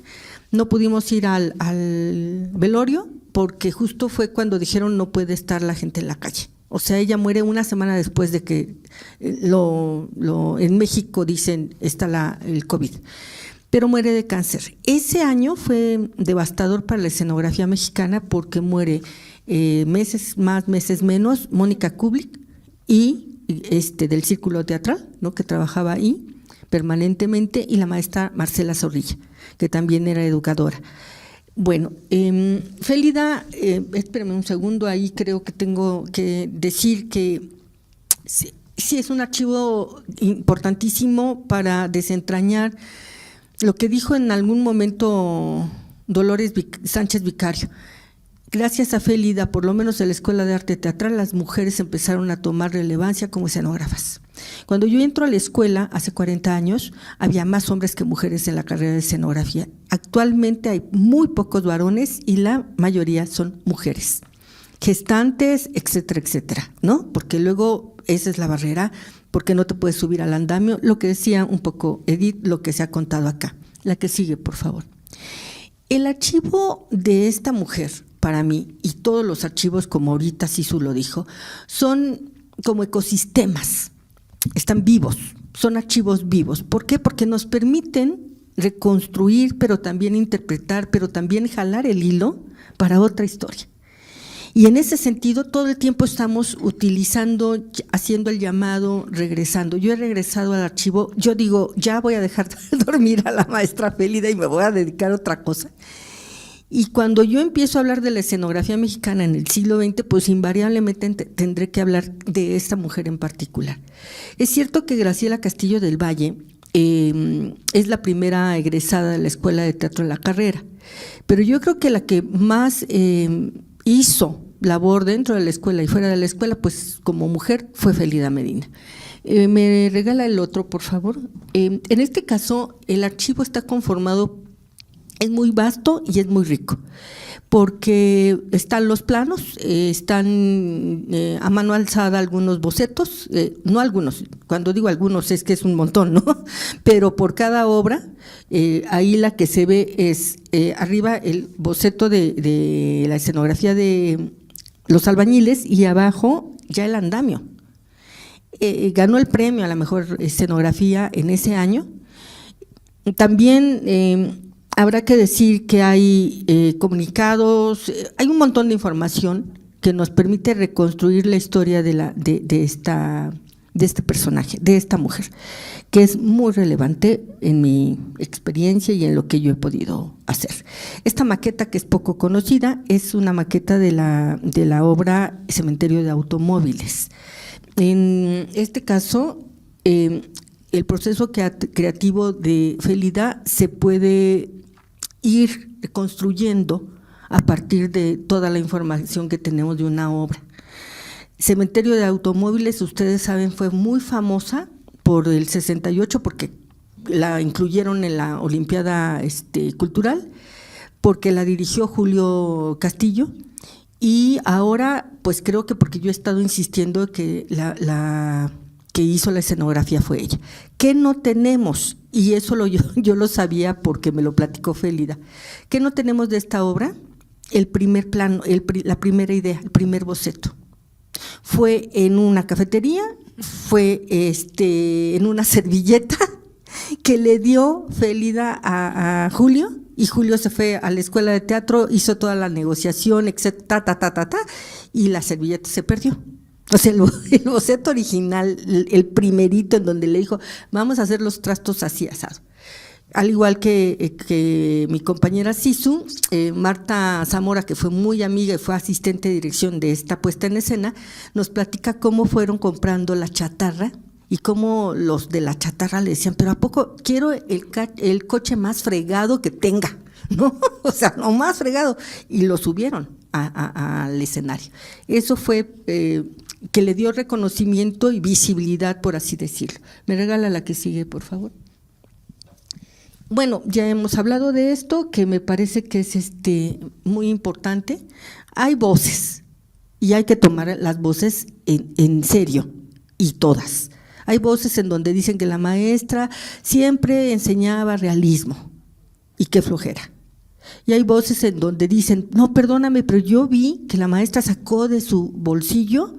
No pudimos ir al velorio porque justo fue cuando dijeron no puede estar la gente en la calle. O sea, ella muere una semana después de que en México dicen está el COVID, pero muere de cáncer. Ese año fue devastador para la escenografía mexicana porque muere meses más, meses menos, Mónica Kublik y del Círculo Teatral, ¿no?, que trabajaba ahí permanentemente, y la maestra Marcela Zorrilla, que también era educadora. Bueno, Félida, espérame un segundo, ahí creo que tengo que decir que sí es un archivo importantísimo para desentrañar lo que dijo en algún momento Dolores Sánchez Vicario. Gracias a Félida, por lo menos en la Escuela de Arte Teatral, las mujeres empezaron a tomar relevancia como escenógrafas. Cuando yo entro a la escuela, hace 40 años, había más hombres que mujeres en la carrera de escenografía. Actualmente hay muy pocos varones y la mayoría son mujeres, gestantes, etcétera, etcétera, ¿no? Porque luego esa es la barrera, porque no te puedes subir al andamio, lo que decía un poco Edith, lo que se ha contado acá. La que sigue, por favor. El archivo de esta mujer, para mí, y todos los archivos, como ahorita Sisu lo dijo, son como ecosistemas, están vivos, son archivos vivos. ¿Por qué? Porque nos permiten reconstruir, pero también interpretar, pero también jalar el hilo para otra historia. Y en ese sentido, todo el tiempo estamos utilizando, haciendo el llamado, regresando. Yo he regresado al archivo, yo digo, ya voy a dejar de dormir a la maestra Félida y me voy a dedicar a otra cosa. Y cuando yo empiezo a hablar de la escenografía mexicana en el siglo XX, pues invariablemente tendré que hablar de esta mujer en particular. Es cierto que Graciela Castillo del Valle es la primera egresada de la Escuela de Teatro de la carrera, pero yo creo que la que más hizo labor dentro de la escuela y fuera de la escuela, pues como mujer, fue Félida Medina. Me regala el otro, por favor. En este caso, el archivo está conformado, es muy vasto y es muy rico, porque están los planos, están a mano alzada algunos bocetos, no algunos, cuando digo algunos es que es un montón, ¿no? Pero por cada obra, ahí la que se ve es arriba el boceto de la escenografía de los albañiles y abajo ya el andamio. Ganó el premio a la mejor escenografía en ese año. También habrá que decir que hay comunicados, hay un montón de información que nos permite reconstruir la historia de de este personaje, de esta mujer, que es muy relevante en mi experiencia y en lo que yo he podido hacer. Esta maqueta, que es poco conocida, es una maqueta de la obra Cementerio de Automóviles. En este caso, el proceso creativo de Félida se puede ir construyendo a partir de toda la información que tenemos de una obra. Cementerio de Automóviles, ustedes saben, fue muy famosa por el 68 porque la incluyeron en la Olimpiada Cultural, porque la dirigió Julio Castillo, y ahora pues creo que porque yo he estado insistiendo que la que hizo la escenografía fue ella. ¿Qué no tenemos? Y eso yo lo sabía porque me lo platicó Félida. ¿Qué no tenemos de esta obra? El primer plano, la primera idea, el primer boceto. Fue en una cafetería, fue en una servilleta que le dio Félida a Julio, y Julio se fue a la escuela de teatro, hizo toda la negociación, etcétera, y la servilleta se perdió. O sea, el boceto original, el primerito en donde le dijo, vamos a hacer los trastos así asado. Al igual que mi compañera Sisu, Marta Zamora, que fue muy amiga y fue asistente de dirección de esta puesta en escena, nos platica cómo fueron comprando la chatarra y cómo los de la chatarra le decían, pero ¿a poco quiero el coche más fregado que tenga? ¿No? O sea, no más fregado. Y lo subieron al escenario. Eso fue que le dio reconocimiento y visibilidad, por así decirlo. ¿Me regala la que sigue, por favor? Bueno, ya hemos hablado de esto, que me parece que es muy importante. Hay voces y hay que tomar las voces en serio, y todas. Hay voces en donde dicen que la maestra siempre enseñaba realismo y qué flojera. Y hay voces en donde dicen, no, perdóname, pero yo vi que la maestra sacó de su bolsillo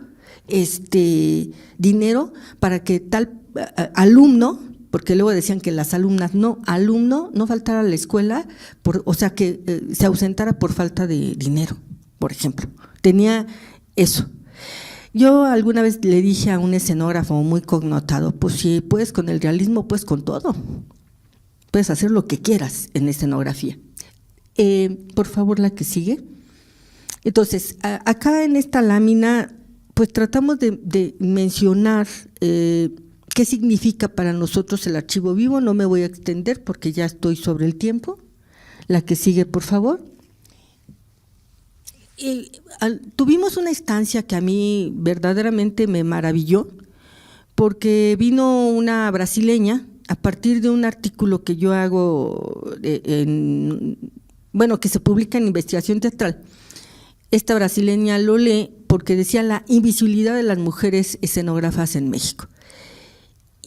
dinero para que tal alumno, porque luego decían que las alumnas alumno no faltara a la escuela, o sea, que se ausentara por falta de dinero, por ejemplo. Tenía eso. Yo alguna vez le dije a un escenógrafo muy connotado, pues si puedes con el realismo, pues con todo. Puedes hacer lo que quieras en escenografía. Por favor, la que sigue. Entonces, acá en esta lámina, pues tratamos de mencionar qué significa para nosotros el archivo vivo. No me voy a extender porque ya estoy sobre el tiempo. La que sigue, por favor. Tuvimos una estancia que a mí verdaderamente me maravilló, porque vino una brasileña a partir de un artículo que yo hago, que se publica en Investigación Teatral. Esta brasileña lo lee porque decía la invisibilidad de las mujeres escenógrafas en México.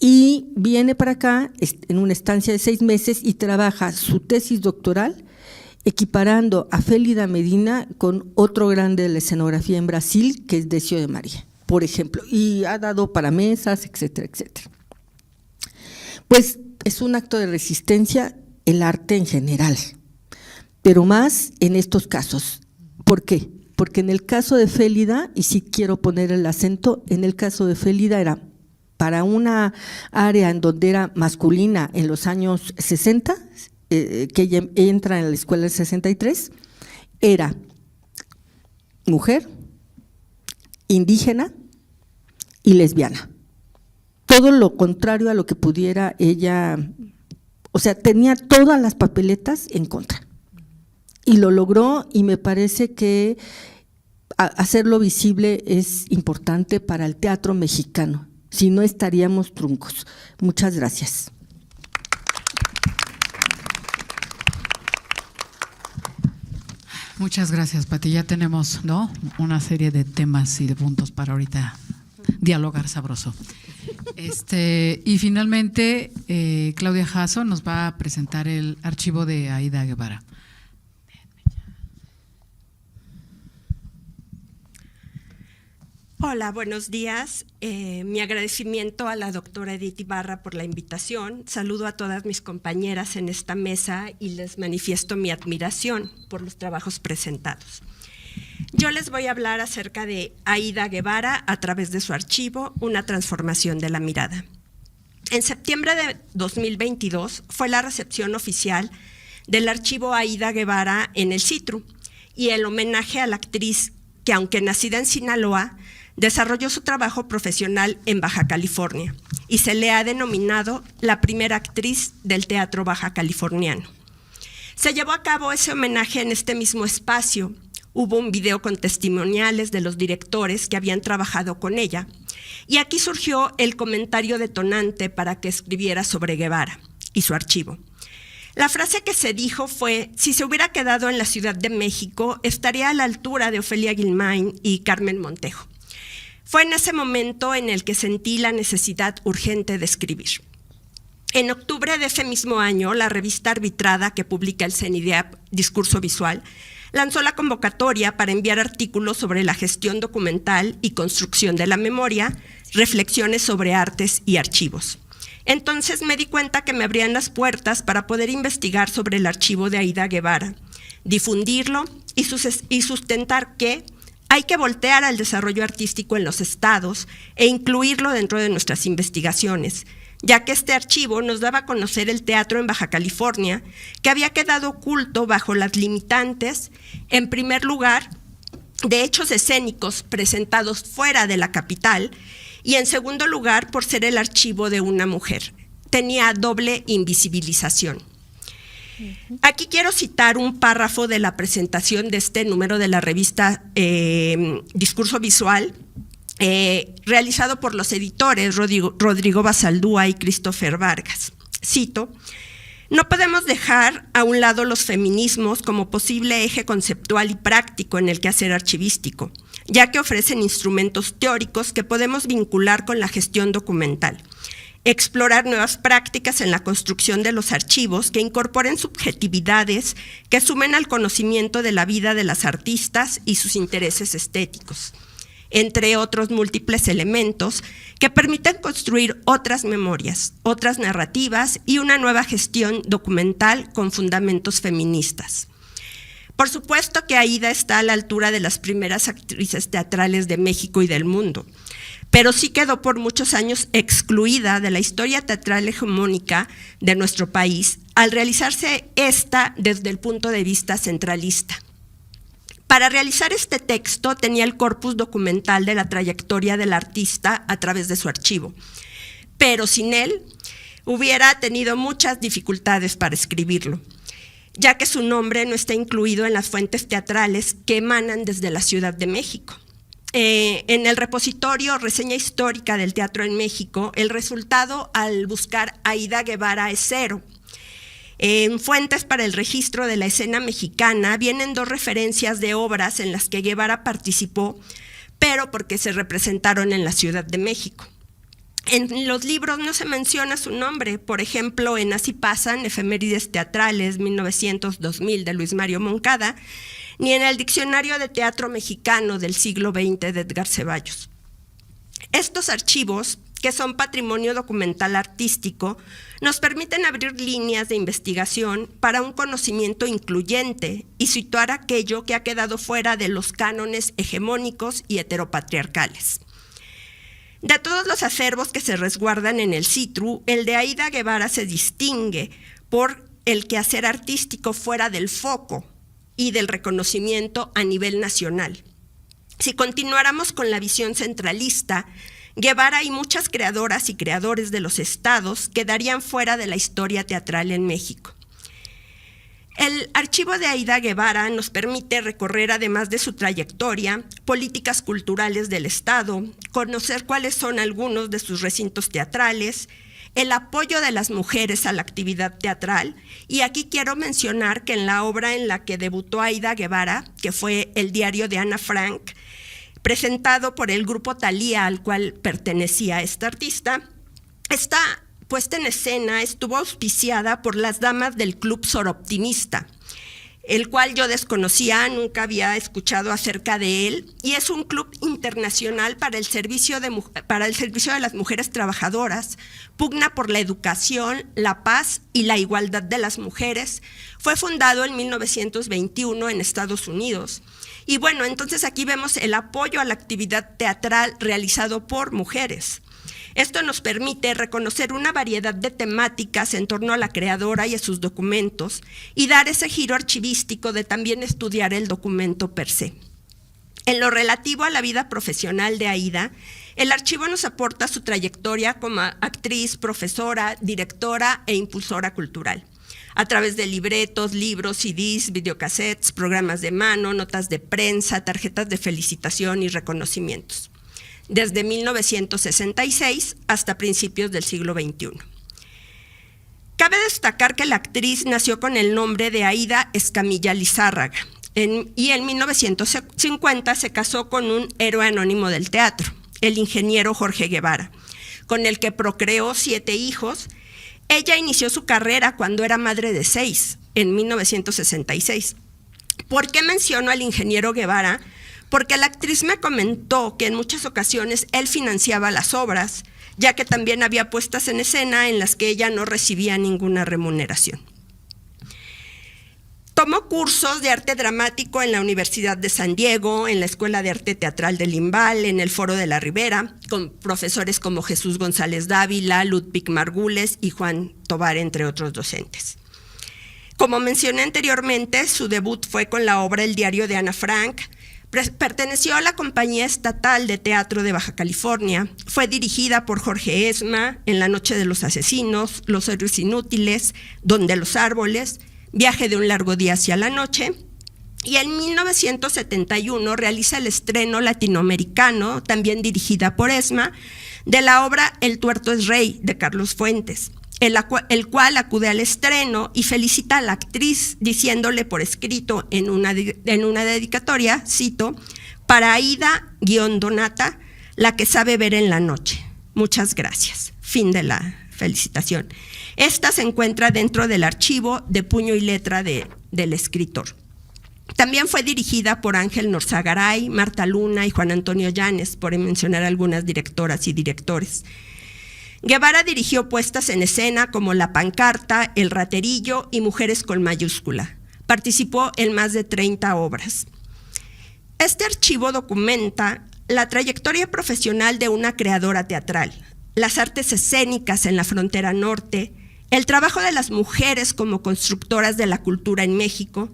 Y viene para acá en una estancia de 6 meses y trabaja su tesis doctoral equiparando a Félida Medina con otro grande de la escenografía en Brasil, que es Decio de María, por ejemplo, y ha dado para mesas, etcétera, etcétera. Pues es un acto de resistencia el arte en general, pero más en estos casos. ¿Por qué? Porque en el caso de Félida, y sí quiero poner el acento, en el caso de Félida era para una área en donde era masculina en los años 60, que ella entra en la escuela del 63, era mujer, indígena y lesbiana. Todo lo contrario a lo que pudiera ella, o sea, tenía todas las papeletas en contra. Y lo logró, y me parece que hacerlo visible es importante para el teatro mexicano, si no estaríamos truncos. Muchas gracias. Muchas gracias, Pati. Ya tenemos, ¿no?, una serie de temas y de puntos para ahorita dialogar sabroso. Y finalmente, Claudia Jasso nos va a presentar el archivo de Aida Guevara. Hola, buenos días. Mi agradecimiento a la doctora Edith Ibarra por la invitación. Saludo a todas mis compañeras en esta mesa y les manifiesto mi admiración por los trabajos presentados. Yo les voy a hablar acerca de Aída Guevara a través de su archivo, Una transformación de la mirada. En septiembre de 2022 fue la recepción oficial del archivo Aída Guevara en el CITRU y el homenaje a la actriz que, aunque nacida en Sinaloa, desarrolló su trabajo profesional en Baja California y se le ha denominado la primera actriz del teatro baja californiano. Se llevó a cabo ese homenaje en este mismo espacio. Hubo un video con testimoniales de los directores que habían trabajado con ella, y aquí surgió el comentario detonante para que escribiera sobre Guevara y su archivo. La frase que se dijo fue: si se hubiera quedado en la Ciudad de México, estaría a la altura de Ofelia Guilmain y Carmen Montejo. Fue en ese momento en el que sentí la necesidad urgente de escribir. En octubre de ese mismo año, la revista Arbitrada, que publica el CENIDEAP Discurso Visual, lanzó la convocatoria para enviar artículos sobre la gestión documental y construcción de la memoria, reflexiones sobre artes y archivos. Entonces me di cuenta que me abrían las puertas para poder investigar sobre el archivo de Aída Guevara, difundirlo y sustentar que hay que voltear al desarrollo artístico en los estados e incluirlo dentro de nuestras investigaciones, ya que este archivo nos daba a conocer el teatro en Baja California, que había quedado oculto bajo las limitantes, en primer lugar, de hechos escénicos presentados fuera de la capital, y en segundo lugar, por ser el archivo de una mujer. Tenía doble invisibilización. Aquí quiero citar un párrafo de la presentación de este número de la revista Discurso Visual, realizado por los editores Rodrigo Basaldúa y Christopher Vargas. Cito: no podemos dejar a un lado los feminismos como posible eje conceptual y práctico en el quehacer archivístico, ya que ofrecen instrumentos teóricos que podemos vincular con la gestión documental. Explorar nuevas prácticas en la construcción de los archivos que incorporen subjetividades que sumen al conocimiento de la vida de las artistas y sus intereses estéticos, entre otros múltiples elementos que permiten construir otras memorias, otras narrativas y una nueva gestión documental con fundamentos feministas. Por supuesto que Aída está a la altura de las primeras actrices teatrales de México y del mundo, pero sí quedó por muchos años excluida de la historia teatral hegemónica de nuestro país al realizarse esta desde el punto de vista centralista. Para realizar este texto tenía el corpus documental de la trayectoria del artista a través de su archivo, pero sin él hubiera tenido muchas dificultades para escribirlo, ya que su nombre no está incluido en las fuentes teatrales que emanan desde la Ciudad de México. En el repositorio Reseña Histórica del Teatro en México, el resultado al buscar Aída Guevara es 0. En fuentes para el registro de la escena mexicana vienen 2 referencias de obras en las que Guevara participó, pero porque se representaron en la Ciudad de México. En los libros no se menciona su nombre, por ejemplo, en Así pasan, Efemérides teatrales 1900-2000 de Luis Mario Moncada, ni en el Diccionario de Teatro Mexicano del siglo XX de Edgar Ceballos. Estos archivos, que son patrimonio documental artístico, nos permiten abrir líneas de investigación para un conocimiento incluyente y situar aquello que ha quedado fuera de los cánones hegemónicos y heteropatriarcales. De todos los acervos que se resguardan en el CITRU, el de Aída Guevara se distingue por el quehacer artístico fuera del foco y del reconocimiento a nivel nacional. Si continuáramos con la visión centralista, Guevara y muchas creadoras y creadores de los estados quedarían fuera de la historia teatral en México. El archivo de Aída Guevara nos permite recorrer, además de su trayectoria, políticas culturales del Estado, conocer cuáles son algunos de sus recintos teatrales, el apoyo de las mujeres a la actividad teatral, y aquí quiero mencionar que en la obra en la que debutó Aída Guevara, que fue El diario de Ana Frank, presentado por el grupo Thalía, al cual pertenecía esta artista, esta puesta en escena estuvo auspiciada por las damas del Club Soroptimista, el cual yo desconocía, nunca había escuchado acerca de él, y es un club internacional para el servicio de las mujeres trabajadoras, pugna por la educación, la paz y la igualdad de las mujeres. Fue fundado en 1921 en Estados Unidos Y bueno, entonces aquí vemos el apoyo a la actividad teatral realizado por mujeres. Esto nos permite reconocer una variedad de temáticas en torno a la creadora y a sus documentos y dar ese giro archivístico de también estudiar el documento per se. En lo relativo a la vida profesional de Aída, el archivo nos aporta su trayectoria como actriz, profesora, directora e impulsora cultural, a través de libretos, libros, CDs, videocassettes, programas de mano, notas de prensa, tarjetas de felicitación y reconocimientos, desde 1966 hasta principios del siglo XXI. Cabe destacar que la actriz nació con el nombre de Aída Escamilla Lizárraga y en 1950 se casó con un héroe anónimo del teatro, el ingeniero Jorge Guevara, con el que procreó 7 hijos. Ella inició su carrera cuando era madre de 6, en 1966. ¿Por qué menciono al ingeniero Guevara? Porque la actriz me comentó que en muchas ocasiones él financiaba las obras, ya que también había puestas en escena en las que ella no recibía ninguna remuneración. Tomó cursos de arte dramático en la Universidad de San Diego, en la Escuela de Arte Teatral de Limbal, en el Foro de la Ribera, con profesores como Jesús González Dávila, Ludwig Margules y Juan Tobar, entre otros docentes. Como mencioné anteriormente, su debut fue con la obra El diario de Ana Frank. Perteneció a la Compañía Estatal de Teatro de Baja California. Fue dirigida por Jorge Esma en La noche de los asesinos, Los héroes inútiles, Donde los árboles, Viaje de un largo día hacia la noche. Y en 1971 realiza el estreno latinoamericano, también dirigida por Esma, de la obra El tuerto es rey, de Carlos Fuentes, el cual acude al estreno y felicita a la actriz diciéndole por escrito en una dedicatoria, cito, para Aída-Donata, la que sabe ver en la noche. Muchas gracias. Fin de la felicitación. Esta se encuentra dentro del archivo de puño y letra del escritor. También fue dirigida por Ángel Norzagaray, Marta Luna y Juan Antonio Llanes, por mencionar algunas directoras y directores. Guevara dirigió puestas en escena como La pancarta, El raterillo y Mujeres con mayúscula. Participó en más de 30 obras. Este archivo documenta la trayectoria profesional de una creadora teatral, las artes escénicas en la frontera norte, el trabajo de las mujeres como constructoras de la cultura en México,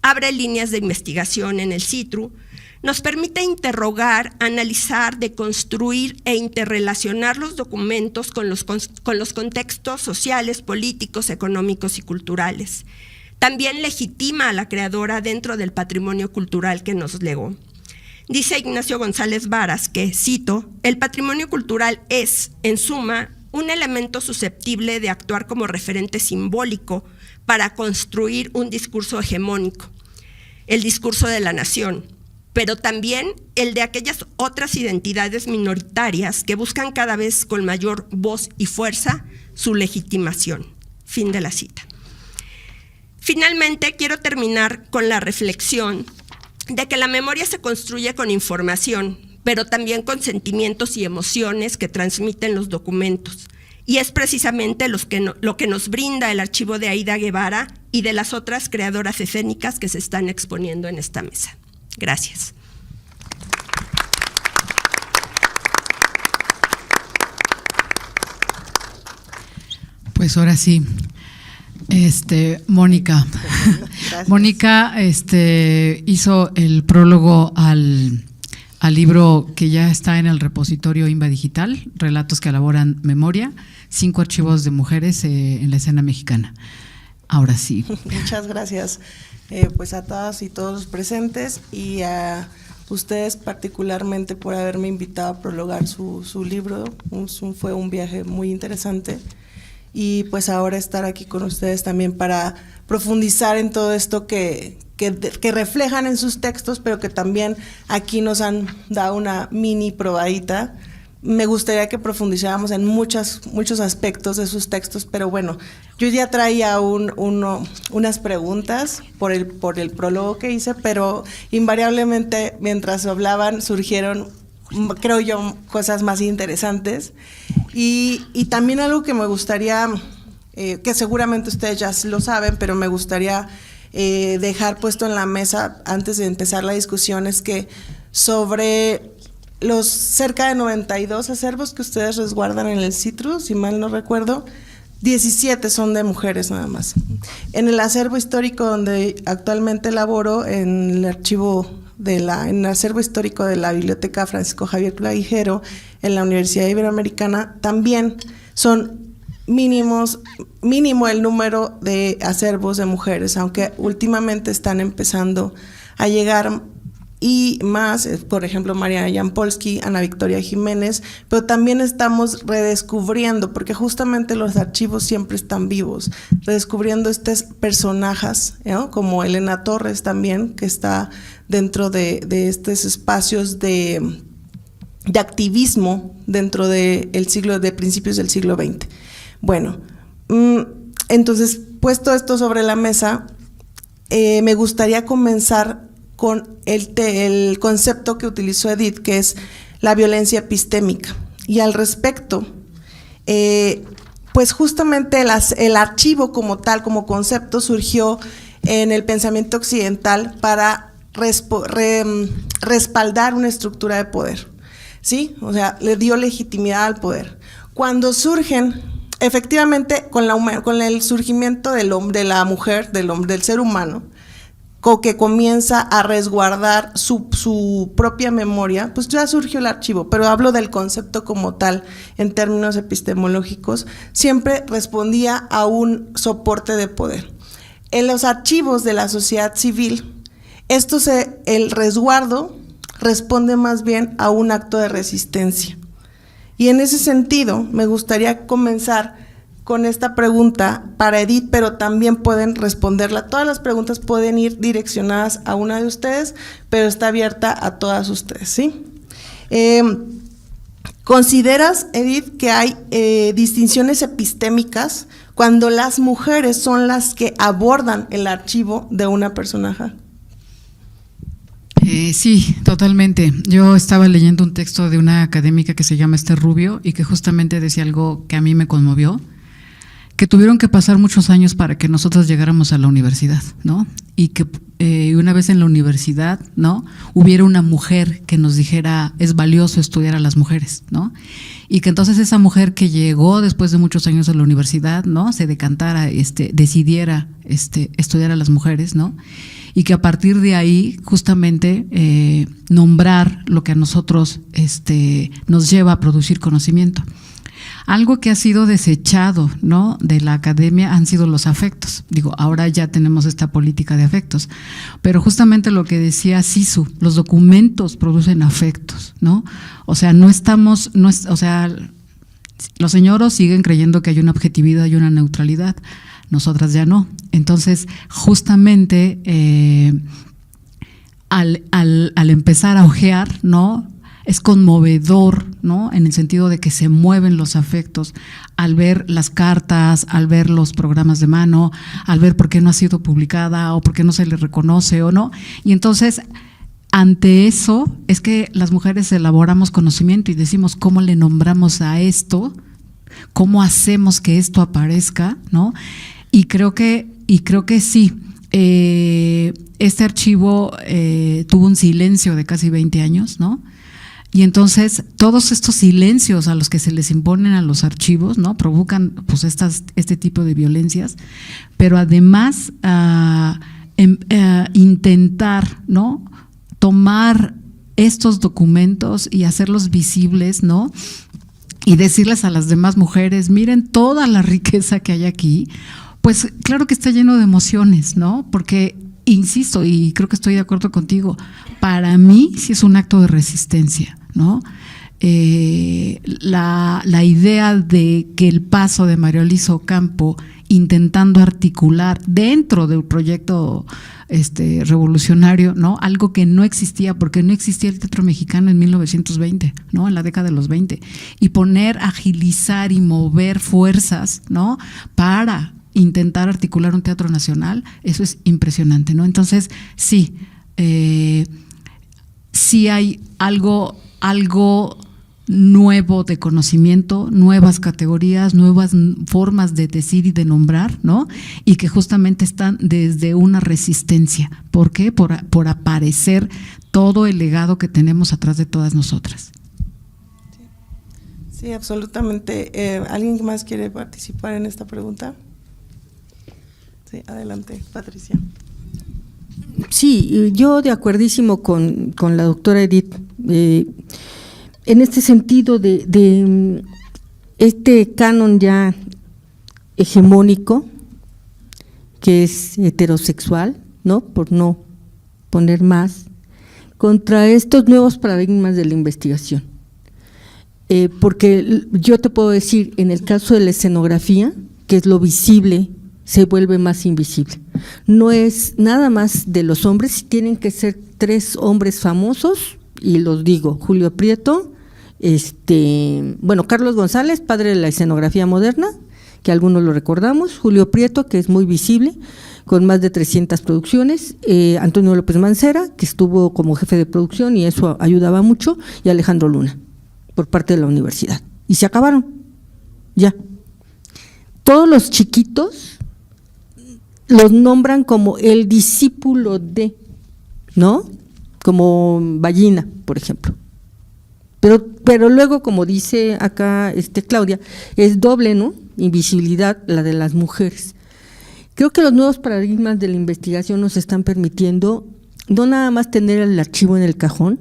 abre líneas de investigación en el CITRU, nos permite interrogar, analizar, deconstruir e interrelacionar los documentos con los contextos sociales, políticos, económicos y culturales. También legitima a la creadora dentro del patrimonio cultural que nos legó. Dice Ignacio González Varas que, cito, el patrimonio cultural es, en suma, un elemento susceptible de actuar como referente simbólico para construir un discurso hegemónico, el discurso de la nación, pero también el de aquellas otras identidades minoritarias que buscan cada vez con mayor voz y fuerza su legitimación. Fin de la cita. Finalmente, quiero terminar con la reflexión de que la memoria se construye con información, pero también con sentimientos y emociones que transmiten los documentos. Y es precisamente lo que nos brinda el archivo de Aída Guevara y de las otras creadoras escénicas que se están exponiendo en esta mesa. Gracias. Pues ahora sí, Mónica. Mónica hizo el prólogo al libro que ya está en el repositorio INBA Digital, Relatos que elaboran memoria, 5 archivos de mujeres en la escena mexicana. Ahora sí. Muchas gracias pues a todas y todos los presentes y a ustedes particularmente por haberme invitado a prologar su libro. Fue un viaje muy interesante y pues ahora estar aquí con ustedes también para profundizar en todo esto que reflejan en sus textos, pero que también aquí nos han dado una mini probadita. Me gustaría que profundizáramos en muchos aspectos de sus textos, pero bueno, yo ya traía unas preguntas por el prólogo que hice, pero invariablemente mientras hablaban surgieron, creo yo, cosas más interesantes. Y también algo que me gustaría, que seguramente ustedes ya lo saben, pero me gustaría dejar puesto en la mesa antes de empezar la discusión es que sobre los cerca de 92 acervos que ustedes resguardan en el CITRU, si mal no recuerdo, 17 son de mujeres nada más. En el acervo histórico donde actualmente laboro, en el acervo histórico de la Biblioteca Francisco Javier Clavijero, en la Universidad Iberoamericana, también son mínimo el número de acervos de mujeres, aunque últimamente están empezando a llegar y más, por ejemplo, Mariana Jampolsky, Ana Victoria Jiménez, pero también estamos redescubriendo, porque justamente los archivos siempre están vivos, redescubriendo estos personajes, ¿no? Como Elena Torres también, que está dentro de estos espacios de activismo dentro de principios del siglo XX. Bueno, entonces, puesto esto sobre la mesa, me gustaría comenzar con el concepto que utilizó Edith, que es la violencia epistémica. Y al respecto, pues justamente el archivo como tal, como concepto, surgió en el pensamiento occidental para respaldar una estructura de poder, ¿sí? O sea, le dio legitimidad al poder. Cuando surgen, efectivamente, con el surgimiento del hombre, de la mujer, del ser humano, que comienza a resguardar su propia memoria, pues ya surgió el archivo, pero hablo del concepto como tal, en términos epistemológicos, siempre respondía a un soporte de poder. En los archivos de la sociedad civil, el resguardo responde más bien a un acto de resistencia. Y en ese sentido, me gustaría comenzar con esta pregunta para Edith, pero también pueden responderla. Todas las preguntas pueden ir direccionadas a una de ustedes, pero está abierta a todas ustedes, ¿sí? ¿Consideras, Edith, que hay distinciones epistémicas cuando las mujeres son las que abordan el archivo de una personaje? Sí, totalmente. Yo estaba leyendo un texto de una académica que se llama Esther Rubio y que justamente decía algo que a mí me conmovió, que tuvieron que pasar muchos años para que nosotros llegáramos a la universidad, ¿no? Y que una vez en la universidad, ¿no?, hubiera una mujer que nos dijera, es valioso estudiar a las mujeres, ¿no? Y que entonces esa mujer que llegó después de muchos años a la universidad, ¿no?, se decantara, decidiera estudiar a las mujeres, ¿no? Y que a partir de ahí justamente nombrar lo que a nosotros nos lleva a producir conocimiento. Algo que ha sido desechado, ¿no?, de la academia han sido los afectos. Digo, ahora ya tenemos esta política de afectos, pero justamente lo que decía Sisu, los documentos producen afectos, ¿no? O sea, los señoros siguen creyendo que hay una objetividad y una neutralidad, nosotras ya no. Entonces, justamente al empezar a ojear, ¿no?, es conmovedor, ¿no?, en el sentido de que se mueven los afectos al ver las cartas, al ver los programas de mano, al ver por qué no ha sido publicada o por qué no se le reconoce o no. Y entonces, ante eso, es que las mujeres elaboramos conocimiento y decimos cómo le nombramos a esto, cómo hacemos que esto aparezca, ¿no? Y creo que sí. Este archivo tuvo un silencio de casi 20 años, ¿no? Y entonces todos estos silencios a los que se les imponen a los archivos, ¿no?, provocan pues este tipo de violencias, pero además intentar, ¿no?, tomar estos documentos y hacerlos visibles, ¿no?, y decirles a las demás mujeres, miren toda la riqueza que hay aquí, pues claro que está lleno de emociones, ¿no? Porque insisto, y creo que estoy de acuerdo contigo, para mí sí es un acto de resistencia, ¿no? La idea de que el paso de María Luisa Ocampo intentando articular dentro del proyecto revolucionario, ¿no?, algo que no existía, porque no existía el teatro mexicano en 1920, ¿no?, en la década de los 20, y agilizar y mover fuerzas, ¿no?, para intentar articular un teatro nacional, eso es impresionante, ¿no? Entonces, sí hay algo nuevo de conocimiento, nuevas categorías, nuevas formas de decir y de nombrar, ¿no? Y que justamente están desde una resistencia. ¿Por qué? Por aparecer todo el legado que tenemos atrás de todas nosotras. Sí, absolutamente. ¿Alguien más quiere participar en esta pregunta? Sí, adelante, Patricia. Sí, yo de acuerdísimo con la doctora Edith, en este sentido de este canon ya hegemónico, que es heterosexual, ¿no? Por no poner más, contra estos nuevos paradigmas de la investigación. Porque yo te puedo decir, en el caso de la escenografía, que es lo visible, se vuelve más invisible. No es nada más de los hombres, tienen que ser 3 hombres famosos, y los digo: Julio Prieto, Carlos González, padre de la escenografía moderna, que algunos lo recordamos; Julio Prieto, que es muy visible, con más de 300 producciones; Antonio López Mancera, que estuvo como jefe de producción y eso ayudaba mucho; y Alejandro Luna, por parte de la universidad. Y se acabaron, ya. Todos los chiquitos los nombran como el discípulo de, ¿no? Como Ballina, por ejemplo. Pero luego, como dice acá Claudia, es doble, ¿no? Invisibilidad, la de las mujeres. Creo que los nuevos paradigmas de la investigación nos están permitiendo no nada más tener el archivo en el cajón,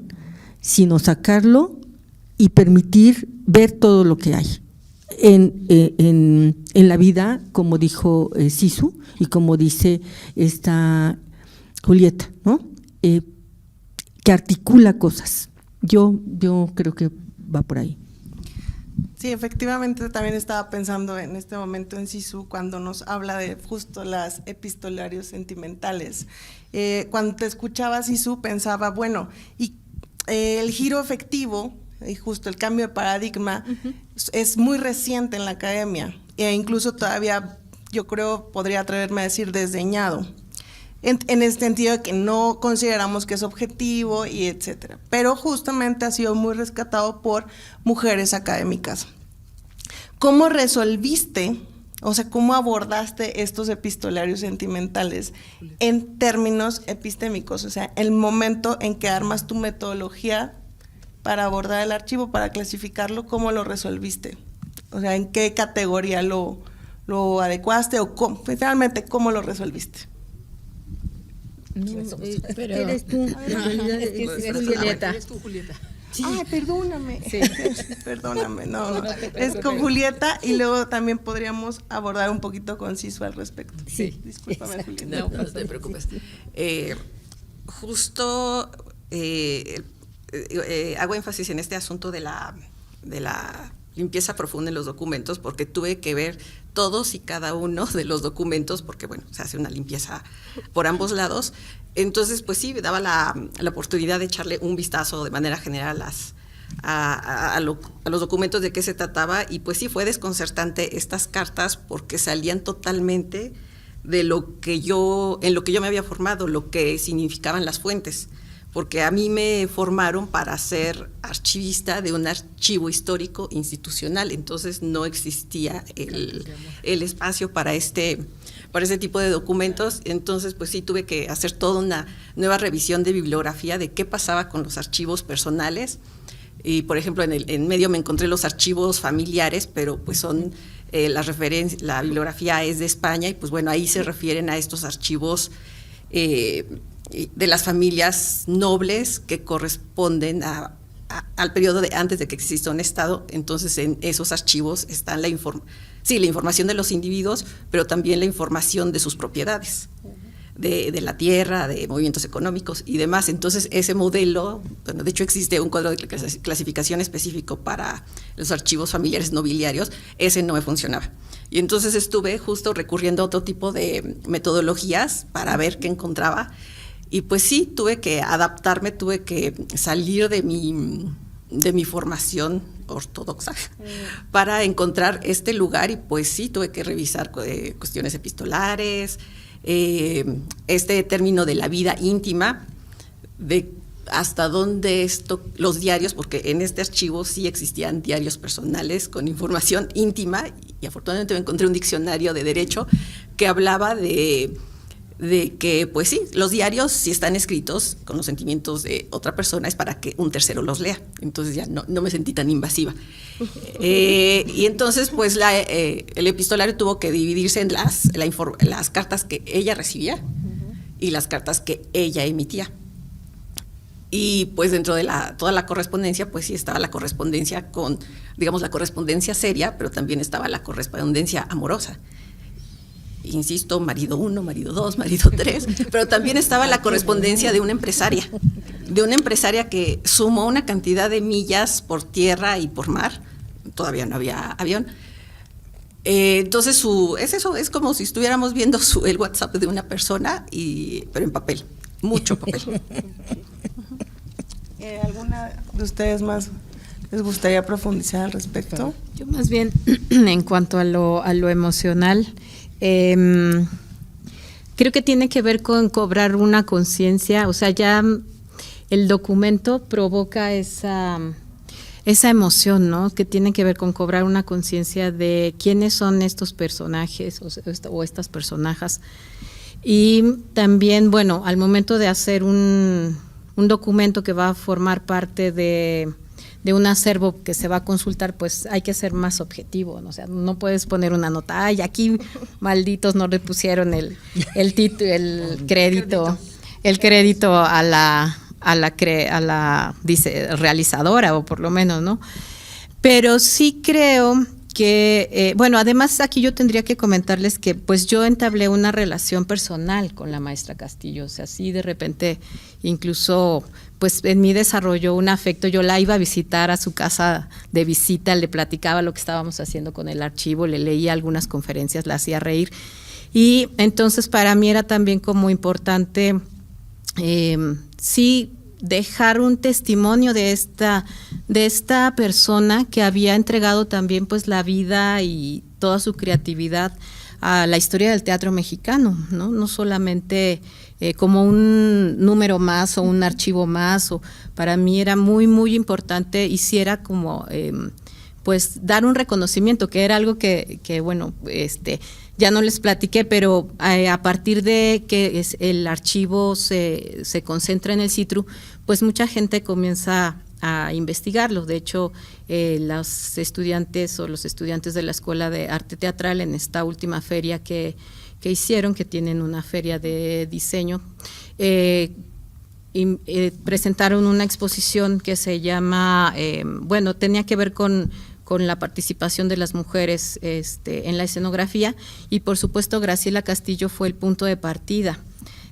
sino sacarlo y permitir ver todo lo que hay en la vida, como dijo Sisu y como dice esta Julieta, ¿no? Que articula cosas. Yo creo que va por ahí. Sí, efectivamente, también estaba pensando en este momento en Sisu cuando nos habla de justo las epistolarios sentimentales. Cuando te escuchaba, Sisu, pensaba, bueno, y el giro efectivo y justo el cambio de paradigma es muy reciente en la academia e incluso todavía, yo creo, podría atreverme a decir desdeñado. En el sentido de que no consideramos que es objetivo y etcétera, pero justamente ha sido muy rescatado por mujeres académicas. ¿Cómo resolviste, o sea, cómo abordaste estos epistolarios sentimentales en términos epistémicos? O sea, el momento en que armas tu metodología para abordar el archivo, para clasificarlo, ¿cómo lo resolviste? O sea, ¿en qué categoría lo adecuaste o finalmente cómo lo resolviste? Pero eres tú, en realidad es Julieta. Eres tú, Julieta. Sí. Ay, perdóname. Sí. Perdóname, no. Es con Julieta y luego también podríamos abordar un poquito con Sisu al respecto. Sí. Discúlpame, Julieta. No te preocupes. Justo hago énfasis en este asunto de la limpieza profunda en los documentos, porque tuve que ver todos y cada uno de los documentos, porque bueno, se hace una limpieza por ambos lados. Entonces, pues sí, me daba la oportunidad de echarle un vistazo de manera general a los documentos de qué se trataba, y pues sí, fue desconcertante estas cartas porque salían totalmente de en lo que yo me había formado, lo que significaban las fuentes. Porque a mí me formaron para ser archivista de un archivo histórico institucional, entonces no existía el espacio para este tipo de documentos. Entonces pues sí, tuve que hacer toda una nueva revisión de bibliografía de qué pasaba con los archivos personales. Y por ejemplo, en medio me encontré los archivos familiares, pero pues son la bibliografía es de España, y pues bueno, ahí se refieren a estos archivos de las familias nobles que corresponden al periodo de antes de que exista un Estado. Entonces en esos archivos está la información de los individuos, pero también la información de sus propiedades, de la tierra, de movimientos económicos y demás. Entonces ese modelo, bueno, de hecho existe un cuadro de clasificación específico para los archivos familiares nobiliarios, ese no me funcionaba. Y entonces estuve justo recurriendo a otro tipo de metodologías para ver qué encontraba. Y pues sí, tuve que adaptarme, tuve que salir de mi formación ortodoxa para encontrar este lugar, y pues sí, tuve que revisar cuestiones epistolares, este término de la vida íntima, hasta dónde los diarios, porque en este archivo sí existían diarios personales con información íntima, y afortunadamente me encontré un diccionario de derecho que hablaba de que, pues sí, los diarios, si están escritos con los sentimientos de otra persona, es para que un tercero los lea. Entonces ya no me sentí tan invasiva. Y entonces, pues el epistolario tuvo que dividirse en las cartas que ella recibía y las cartas que ella emitía. Y pues dentro de toda la correspondencia, pues sí estaba la correspondencia con, digamos, la correspondencia seria, pero también estaba la correspondencia amorosa. Insisto, marido 1, marido 2, marido 3, pero también estaba la correspondencia de una empresaria que sumó una cantidad de millas por tierra y por mar, todavía no había avión. Entonces es como si estuviéramos viendo el WhatsApp de una persona, pero en papel, mucho papel. ¿Alguna de ustedes más les gustaría profundizar al respecto? Yo más bien, en cuanto a lo emocional, creo que tiene que ver con cobrar una conciencia, o sea, ya el documento provoca esa emoción, ¿no? Que tiene que ver con cobrar una conciencia de quiénes son estos personajes o estas personajes. Y también, bueno, al momento de hacer un documento que va a formar parte de un acervo que se va a consultar, pues hay que ser más objetivo, ¿no? O sea, no puedes poner una nota, ay, aquí malditos no le pusieron el crédito a la realizadora, o por lo menos, ¿no? Pero sí creo que, bueno, además aquí yo tendría que comentarles que pues yo entablé una relación personal con la maestra Castillo, o sea, sí de repente incluso pues en mí desarrolló un afecto, yo la iba a visitar a su casa de visita, le platicaba lo que estábamos haciendo con el archivo, le leía algunas conferencias, la hacía reír, y entonces para mí era también como importante sí dejar un testimonio de esta persona que había entregado también pues la vida y toda su creatividad a la historia del teatro mexicano, no solamente como un número más o un archivo más, o para mí era muy muy importante, y si era como pues dar un reconocimiento, que era algo que bueno, ya no les platiqué, pero a partir de que el archivo se concentra en el CITRU, pues mucha gente comienza a investigarlo. De hecho, los estudiantes de la Escuela de Arte Teatral, en esta última feria que hicieron, que tienen una feria de diseño, presentaron una exposición que se llama, bueno, tenía que ver con la participación de las mujeres en la escenografía, y por supuesto Graciela Castillo fue el punto de partida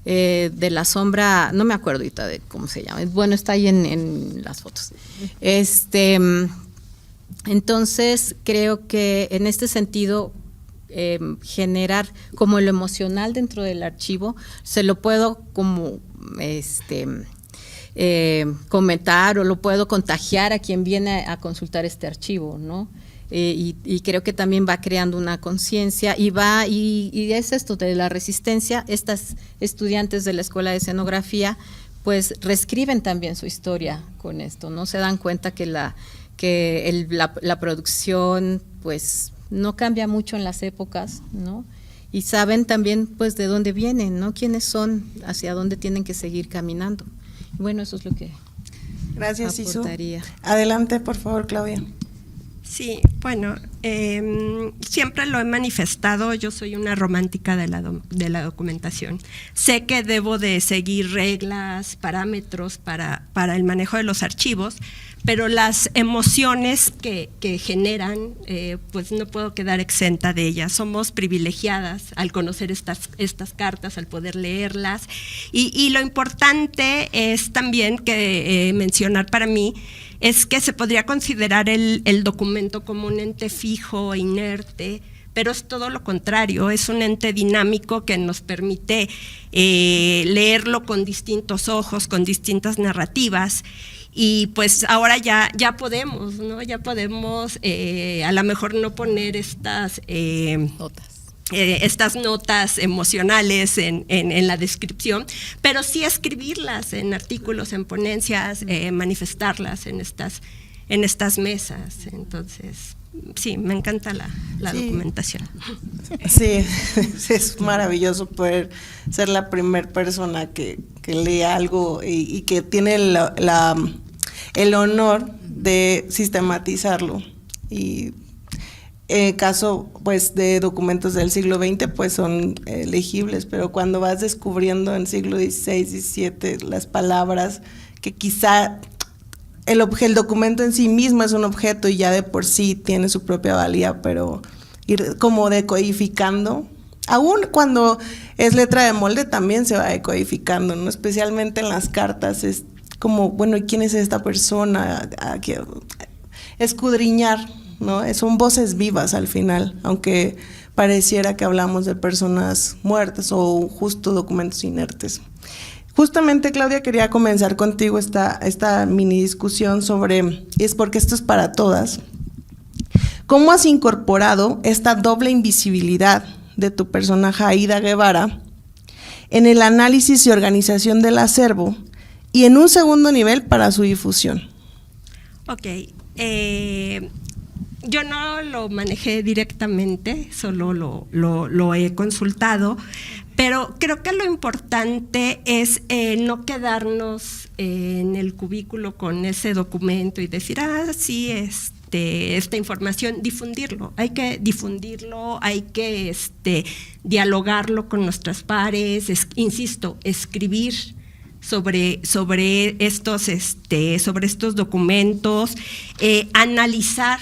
de la sombra, no me acuerdo ahorita de cómo se llama, bueno, está ahí en las fotos. Entonces creo que en este sentido generar como lo emocional dentro del archivo, se lo puedo como comentar, o lo puedo contagiar a quien viene a consultar este archivo, ¿no? Y creo que también va creando una conciencia, y es esto de la resistencia. Estas estudiantes de la Escuela de Escenografía pues reescriben también su historia con esto, ¿no? Se dan cuenta que la producción pues no cambia mucho en las épocas, ¿no? Y saben también pues de dónde vienen, ¿no? Quiénes son, hacia dónde tienen que seguir caminando. Bueno, eso es lo que gracias, aportaría. Isu. Adelante, por favor, Claudia. Sí, bueno, siempre lo he manifestado, yo soy una romántica de la documentación. Sé que debo de seguir reglas, parámetros para el manejo de los archivos, pero las emociones que generan, pues no puedo quedar exenta de ellas. Somos privilegiadas al conocer estas cartas, al poder leerlas, y lo importante es también que mencionar para mí es que se podría considerar el documento como un ente fijo e inerte, pero es todo lo contrario, es un ente dinámico que nos permite leerlo con distintos ojos, con distintas narrativas. Y pues ahora ya podemos, ¿no? Ya podemos a lo mejor no poner estas estas notas emocionales en la descripción, pero sí escribirlas en artículos, en ponencias, manifestarlas en estas mesas. Entonces, sí, me encanta la documentación. Sí, es maravilloso poder ser la primera persona que lee algo y que tiene el honor de sistematizarlo. Y en caso pues de documentos del siglo XX pues son legibles, pero cuando vas descubriendo en siglo XVI, XVII las palabras que quizá el documento en sí mismo es un objeto y ya de por sí tiene su propia valía, pero ir como decodificando, aún cuando es letra de molde también se va decodificando, ¿no? Especialmente en las cartas, es como, bueno, ¿y quién es esta persona? Escudriñar, ¿no? Son voces vivas al final, aunque pareciera que hablamos de personas muertas o justo documentos inertes. Justamente, Claudia, quería comenzar contigo esta mini discusión sobre, es porque esto es para todas, ¿cómo has incorporado esta doble invisibilidad de tu personaje Aída Guevara en el análisis y organización del acervo y en un segundo nivel para su difusión? Ok, yo no lo manejé directamente, solo lo he consultado, pero creo que lo importante es no quedarnos en el cubículo con ese documento y decir, sí, esta información, difundirlo, hay que difundirlo, hay que dialogarlo con nuestros pares, insisto, escribir sobre estos documentos, analizar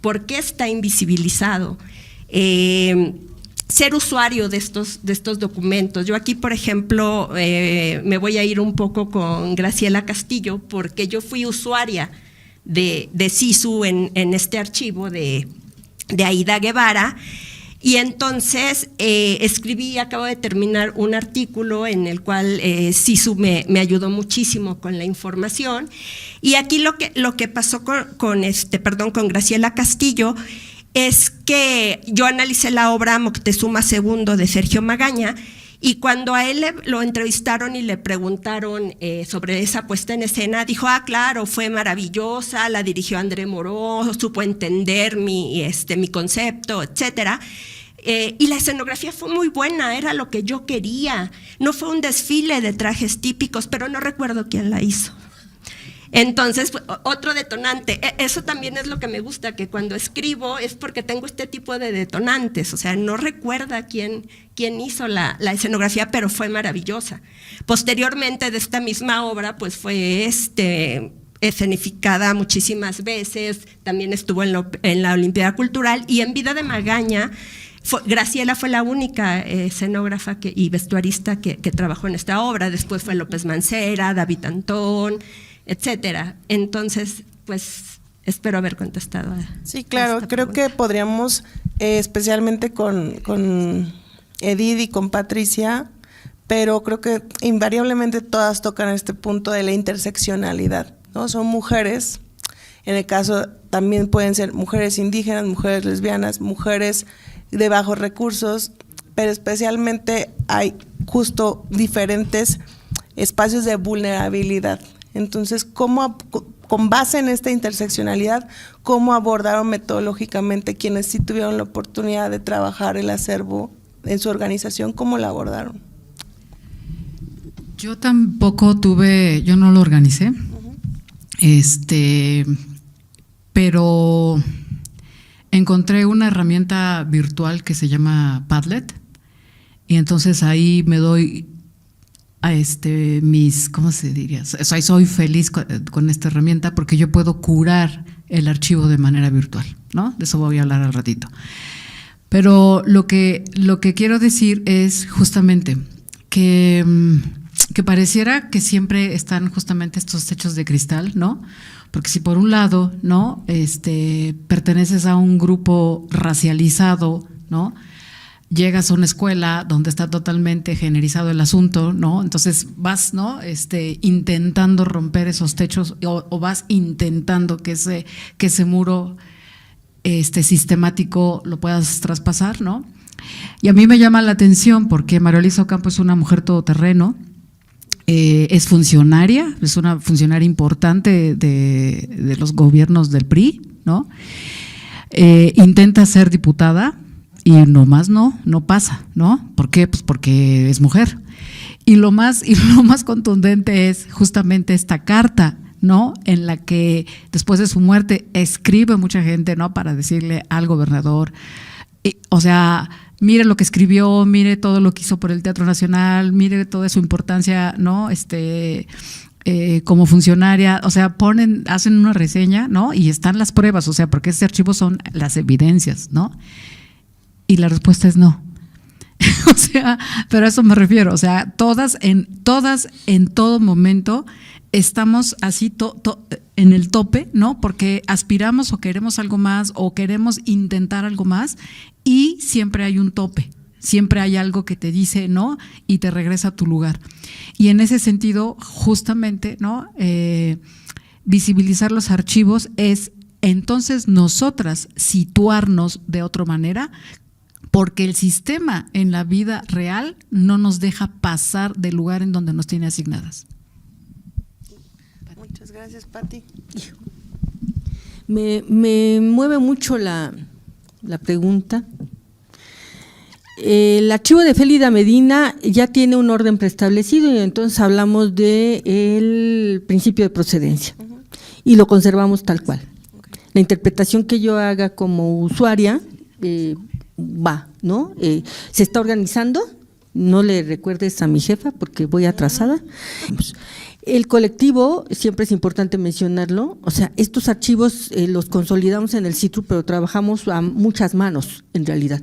por qué está invisibilizado, ser usuario de estos documentos. Yo aquí, por ejemplo, me voy a ir un poco con Graciela Castillo, porque yo fui usuaria de SISU en este archivo de Aída Guevara, y entonces acabo de terminar un artículo en el cual SISU me ayudó muchísimo con la información, y aquí lo que pasó con Graciela Castillo es que yo analicé la obra Moctezuma II de Sergio Magaña, y cuando a él lo entrevistaron y le preguntaron sobre esa puesta en escena, dijo, claro, fue maravillosa, la dirigió André Moró, supo entender mi concepto, etcétera. Y la escenografía fue muy buena, era lo que yo quería. No fue un desfile de trajes típicos, pero no recuerdo quién la hizo. Entonces, otro detonante, eso también es lo que me gusta, que cuando escribo es porque tengo este tipo de detonantes, o sea, no recuerda quién hizo la escenografía, pero fue maravillosa. Posteriormente de esta misma obra, pues fue escenificada muchísimas veces, también estuvo en la Olimpiada Cultural, y en vida de Magaña, Graciela fue la única escenógrafa y vestuarista que trabajó en esta obra. Después fue López Mancera, David Antón, etcétera. Entonces, pues espero haber contestado a Sí, claro, creo que podríamos, especialmente con Edith y con Patricia, pero creo que invariablemente todas tocan este punto de la interseccionalidad, ¿no? Son mujeres, en el caso también pueden ser mujeres indígenas, mujeres lesbianas, mujeres de bajos recursos, pero especialmente hay justo diferentes espacios de vulnerabilidad. Entonces, con base en esta interseccionalidad, ¿cómo abordaron metodológicamente quienes sí tuvieron la oportunidad de trabajar el acervo en su organización? ¿Cómo la abordaron? Yo tampoco yo no lo organicé, pero encontré una herramienta virtual que se llama Padlet, y entonces ahí me doy ¿cómo se diría? Soy feliz con esta herramienta porque yo puedo curar el archivo de manera virtual, ¿no? De eso voy a hablar al ratito. Pero lo que quiero decir es justamente que pareciera que siempre están justamente estos techos de cristal, ¿no? Porque si por un lado, ¿no? Perteneces a un grupo racializado, ¿no? Llegas a una escuela donde está totalmente generizado el asunto, ¿no? Entonces vas, ¿no? Intentando romper esos techos o vas intentando que ese muro sistemático lo puedas traspasar, ¿no? Y a mí me llama la atención porque María Luisa Ocampo es una mujer todoterreno, es funcionaria, es una funcionaria importante de los gobiernos del PRI, ¿no? Intenta ser diputada y nomás no pasa, ¿no? ¿Por qué? Pues porque es mujer. Y lo más contundente es justamente esta carta, ¿no? En la que después de su muerte escribe mucha gente, ¿no? Para decirle al gobernador, o sea, mire lo que escribió, mire todo lo que hizo por el Teatro Nacional, mire toda su importancia, ¿no? Como funcionaria, o sea, hacen una reseña, ¿no? Y están las pruebas, o sea, porque ese archivo son las evidencias, ¿no? Y la respuesta es no. O sea, pero a eso me refiero, o sea, todas en todo momento estamos así en el tope, ¿no? Porque aspiramos o queremos algo más o queremos intentar algo más y siempre hay un tope, siempre hay algo que te dice no y te regresa a tu lugar. Y en ese sentido, justamente, ¿no? Visibilizar los archivos es entonces nosotras situarnos de otra manera, porque el sistema en la vida real no nos deja pasar del lugar en donde nos tiene asignadas. Muchas gracias, Pati. Me mueve mucho la pregunta. El archivo de Félida Medina ya tiene un orden preestablecido y entonces hablamos del principio de procedencia y lo conservamos tal cual. La interpretación que yo haga como usuaria va, ¿no? Se está organizando, no le recuerdes a mi jefa porque voy atrasada. El colectivo, siempre es importante mencionarlo, o sea, estos archivos los consolidamos en el CITRU, pero trabajamos a muchas manos, en realidad.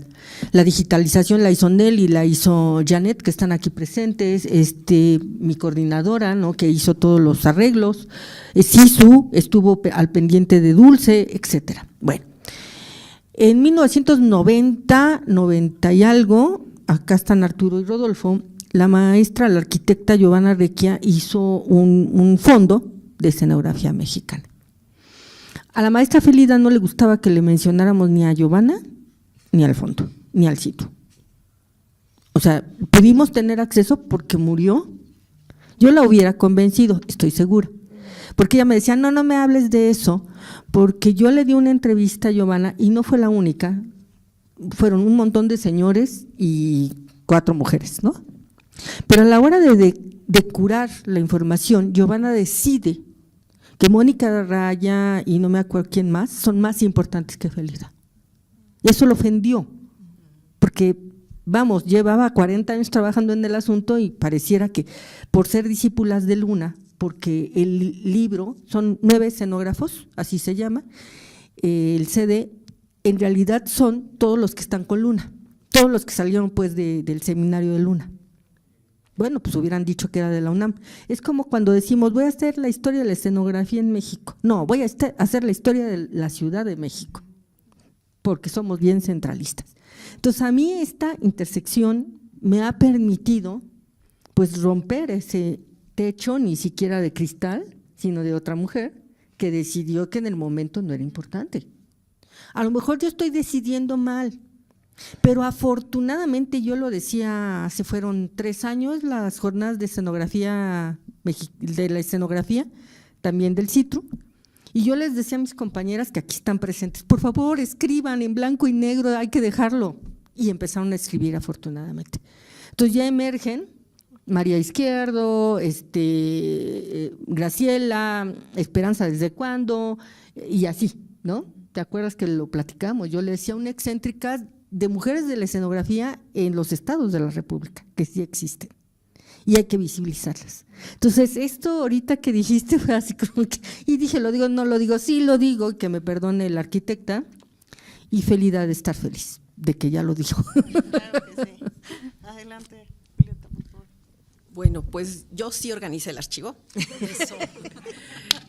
La digitalización la hizo Nel y la hizo Janet, que están aquí presentes, mi coordinadora, ¿no? Que hizo todos los arreglos, Sisu estuvo al pendiente de Dulce, etcétera. Bueno, en 1990 y algo, acá están Arturo y Rodolfo, la maestra, la arquitecta Giovanna Recchia hizo un fondo de escenografía mexicana. A la maestra Félida no le gustaba que le mencionáramos ni a Giovanna, ni al fondo, ni al sitio. O sea, pudimos tener acceso porque murió. Yo la hubiera convencido, estoy segura. Porque ella me decía, no me hables de eso, porque yo le di una entrevista a Giovanna y no fue la única, fueron un montón de señores y 4 mujeres, ¿no? Pero a la hora de curar la información, Giovanna decide que Mónica Raya y no me acuerdo quién más son más importantes que Félida. Y eso lo ofendió, porque, vamos, llevaba 40 años trabajando en el asunto y pareciera que por ser discípulas de Luna, porque el libro son 9 escenógrafos, así se llama, el CD, en realidad son todos los que están con Luna, todos los que salieron pues del seminario de Luna. Bueno, pues hubieran dicho que era de la UNAM. Es como cuando decimos, voy a hacer la historia de la escenografía en México. No, voy a hacer la historia de la Ciudad de México, porque somos bien centralistas. Entonces, a mí esta intersección me ha permitido pues romper ese techo, ni siquiera de cristal, sino de otra mujer que decidió que en el momento no era importante. A lo mejor yo estoy decidiendo mal, pero afortunadamente, yo lo decía, se fueron 3 años las jornadas de escenografía, de la escenografía, también del CITRU, y yo les decía a mis compañeras que aquí están presentes, por favor escriban en blanco y negro, hay que dejarlo, y empezaron a escribir afortunadamente. Entonces ya emergen María Izquierdo, Graciela, Esperanza ¿desde cuándo? Y así, ¿no? ¿Te acuerdas que lo platicamos? Yo le decía una excéntrica de mujeres de la escenografía en los estados de la República, que sí existen, y hay que visibilizarlas. Entonces, esto ahorita que dijiste fue así como que, y dije, ¿lo digo? No lo digo, sí lo digo, que me perdone la arquitecta, y Félida de estar feliz, de que ya lo dijo. Claro que sí. Adelante, Violeta, por favor. Bueno, pues yo sí organicé el archivo.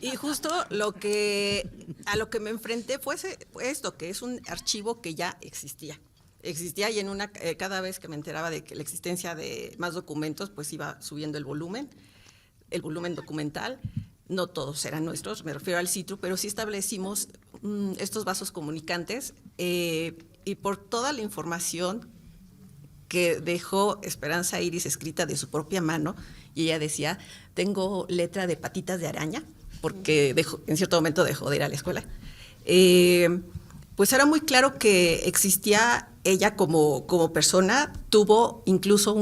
Y justo a lo que me enfrenté fue esto, que es un archivo que ya existía y cada vez que me enteraba de que la existencia de más documentos, pues iba subiendo el volumen documental. No todos eran nuestros, me refiero al CITRU, pero sí establecimos estos vasos comunicantes y por toda la información que dejó Esperanza Iris escrita de su propia mano, y ella decía, tengo letra de patitas de araña, porque en cierto momento dejó de ir a la escuela. Pues era muy claro que existía ella como persona, tuvo incluso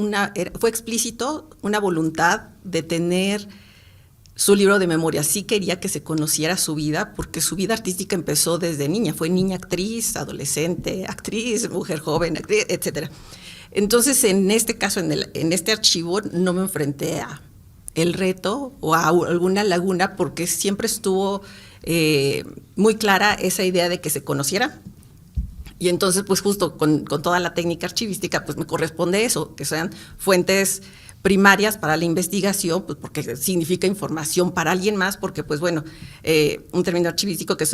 fue explícito una voluntad de tener su libro de memoria. Sí quería que se conociera su vida, porque su vida artística empezó desde niña, fue niña actriz, adolescente, actriz, mujer joven, actriz, etc. Entonces, en este caso, en este archivo, no me enfrenté a el reto o a alguna laguna, porque siempre estuvo muy clara esa idea de que se conociera. Y entonces, pues justo con toda la técnica archivística, pues me corresponde eso, que sean fuentes primarias para la investigación, pues porque significa información para alguien más, porque pues bueno, un término archivístico que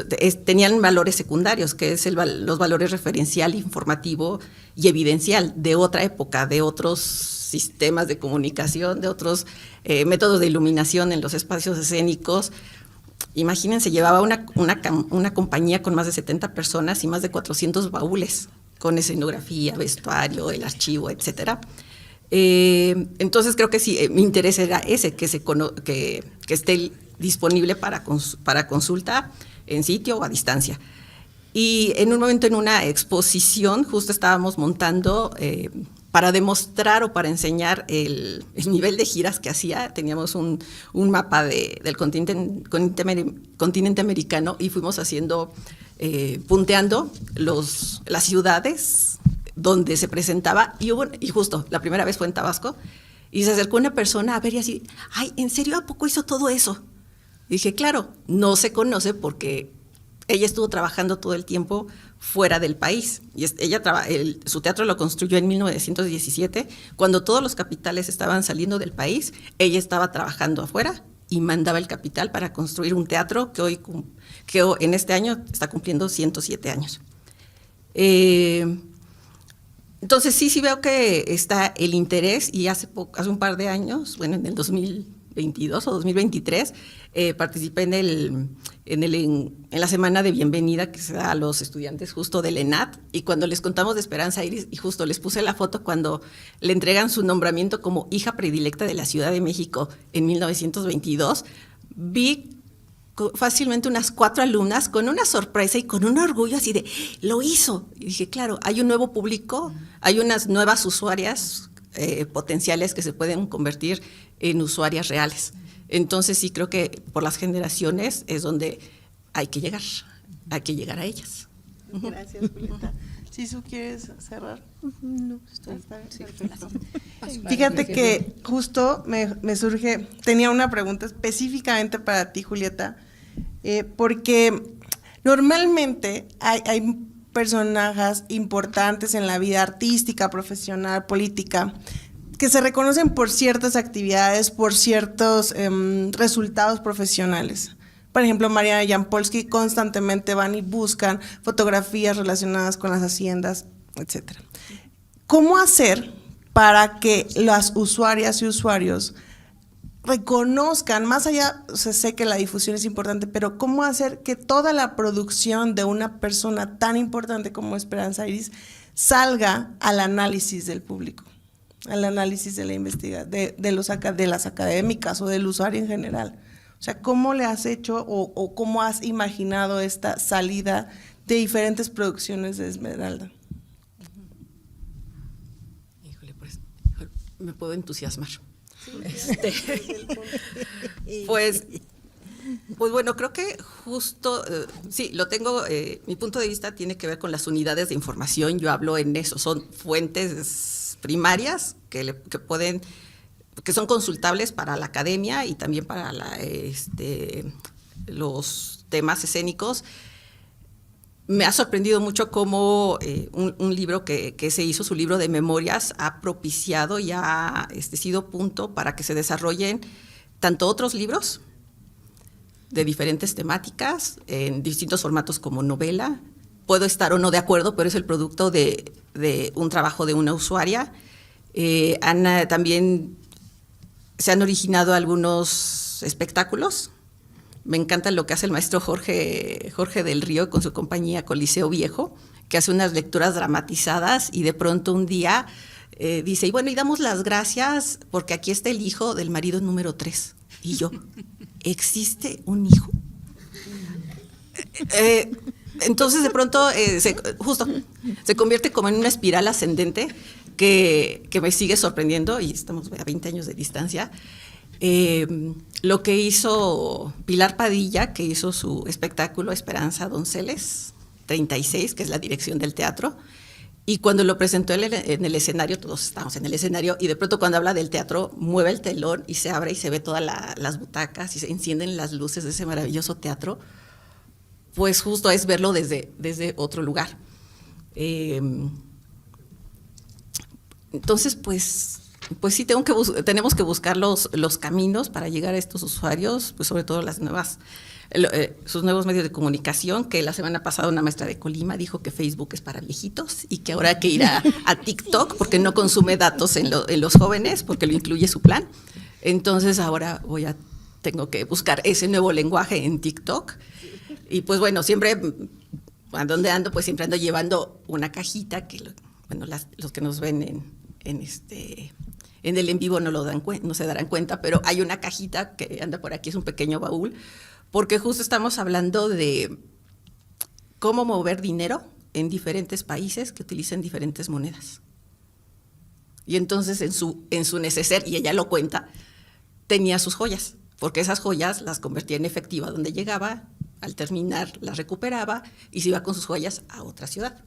tenían valores secundarios, que es los valores referencial, informativo y evidencial de otra época, de otros sistemas de comunicación, de otros métodos de iluminación en los espacios escénicos. Imagínense, llevaba una compañía con más de 70 personas y más de 400 baúles, con escenografía, vestuario, el archivo, etcétera. Entonces creo que sí, mi interés era ese, que esté disponible para consulta en sitio o a distancia. Y en un momento, en una exposición, justo estábamos montando para demostrar o para enseñar el nivel de giras que hacía. Teníamos un mapa del continente americano, y fuimos haciendo, punteando las ciudades donde se presentaba, y justo la primera vez fue en Tabasco, y se acercó una persona a ver y así, ay, ¿en serio a poco hizo todo eso? Y dije, claro, no se conoce porque ella estuvo trabajando todo el tiempo fuera del país, y su teatro lo construyó en 1917, cuando todos los capitales estaban saliendo del país, ella estaba trabajando afuera y mandaba el capital para construir un teatro que en este año está cumpliendo 107 años. Entonces sí veo que está el interés, y hace un par de años, bueno, en el 2022 o 2023, participé en la semana de bienvenida que se da a los estudiantes justo del ENAD, y cuando les contamos de Esperanza Iris, y justo les puse la foto cuando le entregan su nombramiento como hija predilecta de la Ciudad de México en 1922, vi fácilmente unas 4 alumnas con una sorpresa y con un orgullo así de, lo hizo. Y dije, claro, hay un nuevo público, hay unas nuevas usuarias potenciales que se pueden convertir en usuarias reales. Entonces sí creo que por las generaciones es donde hay que llegar a ellas. Gracias, Julieta. ¿Sisu, quieres cerrar? No, estoy perfecto. Fíjate que justo me surge, tenía una pregunta específicamente para ti, Julieta, porque normalmente hay personajes importantes en la vida artística, profesional, política, que se reconocen por ciertas actividades, por ciertos resultados profesionales. Por ejemplo, Mariana Jampolsky constantemente van y buscan fotografías relacionadas con las haciendas, etcétera. ¿Cómo hacer para que las usuarias y usuarios reconozcan, más allá, o sea, sé que la difusión es importante, pero cómo hacer que toda la producción de una persona tan importante como Esperanza Iris salga al análisis del público, al análisis de la investigación, de las académicas o del usuario en general? O sea, ¿cómo le has hecho o cómo has imaginado esta salida de diferentes producciones de Esmeralda? Híjole, pues me puedo entusiasmar. Pues bueno, creo que justo, sí, lo tengo, mi punto de vista tiene que ver con las unidades de información. Yo hablo en eso, son fuentes primarias que son consultables para la academia y también para los temas escénicos. Me ha sorprendido mucho cómo un libro que se hizo, su libro de memorias, ha propiciado y ha sido punto para que se desarrollen tanto otros libros de diferentes temáticas, en distintos formatos como novela. Puedo estar o no de acuerdo, pero es el producto de un trabajo de una usuaria. También se han originado algunos espectáculos. Me encanta lo que hace el maestro Jorge del Río con su compañía Coliseo Viejo, que hace unas lecturas dramatizadas, y de pronto un día dice, y bueno, y damos las gracias porque aquí está el hijo del marido número 3. Y yo, ¿existe un hijo? Entonces de pronto se convierte como en una espiral ascendente que me sigue sorprendiendo, y estamos a 20 años de distancia. Lo que hizo Pilar Padilla, que hizo su espectáculo Esperanza Donceles 36, que es la dirección del teatro, y cuando lo presentó en el escenario, todos estábamos en el escenario, y de pronto cuando habla del teatro, mueve el telón y se abre y se ve todas las butacas y se encienden las luces de ese maravilloso teatro. Pues justo es verlo desde otro lugar. Entonces, pues sí, tenemos que buscar los caminos para llegar a estos usuarios, pues sobre todo sus nuevos medios de comunicación, que la semana pasada una maestra de Colima dijo que Facebook es para viejitos y que ahora hay que ir a TikTok porque no consume datos en los jóvenes, porque lo incluye su plan. Entonces ahora tengo que buscar ese nuevo lenguaje en TikTok. Y pues bueno, siempre, a donde ando, pues siempre ando llevando una cajita que, bueno, los que nos ven en el en vivo no se darán cuenta, pero hay una cajita que anda por aquí, es un pequeño baúl, porque justo estamos hablando de cómo mover dinero en diferentes países que utilizan diferentes monedas. Y entonces en su neceser, y ella lo cuenta, tenía sus joyas, porque esas joyas las convertía en efectiva donde llegaba, al terminar las recuperaba y se iba con sus joyas a otra ciudad.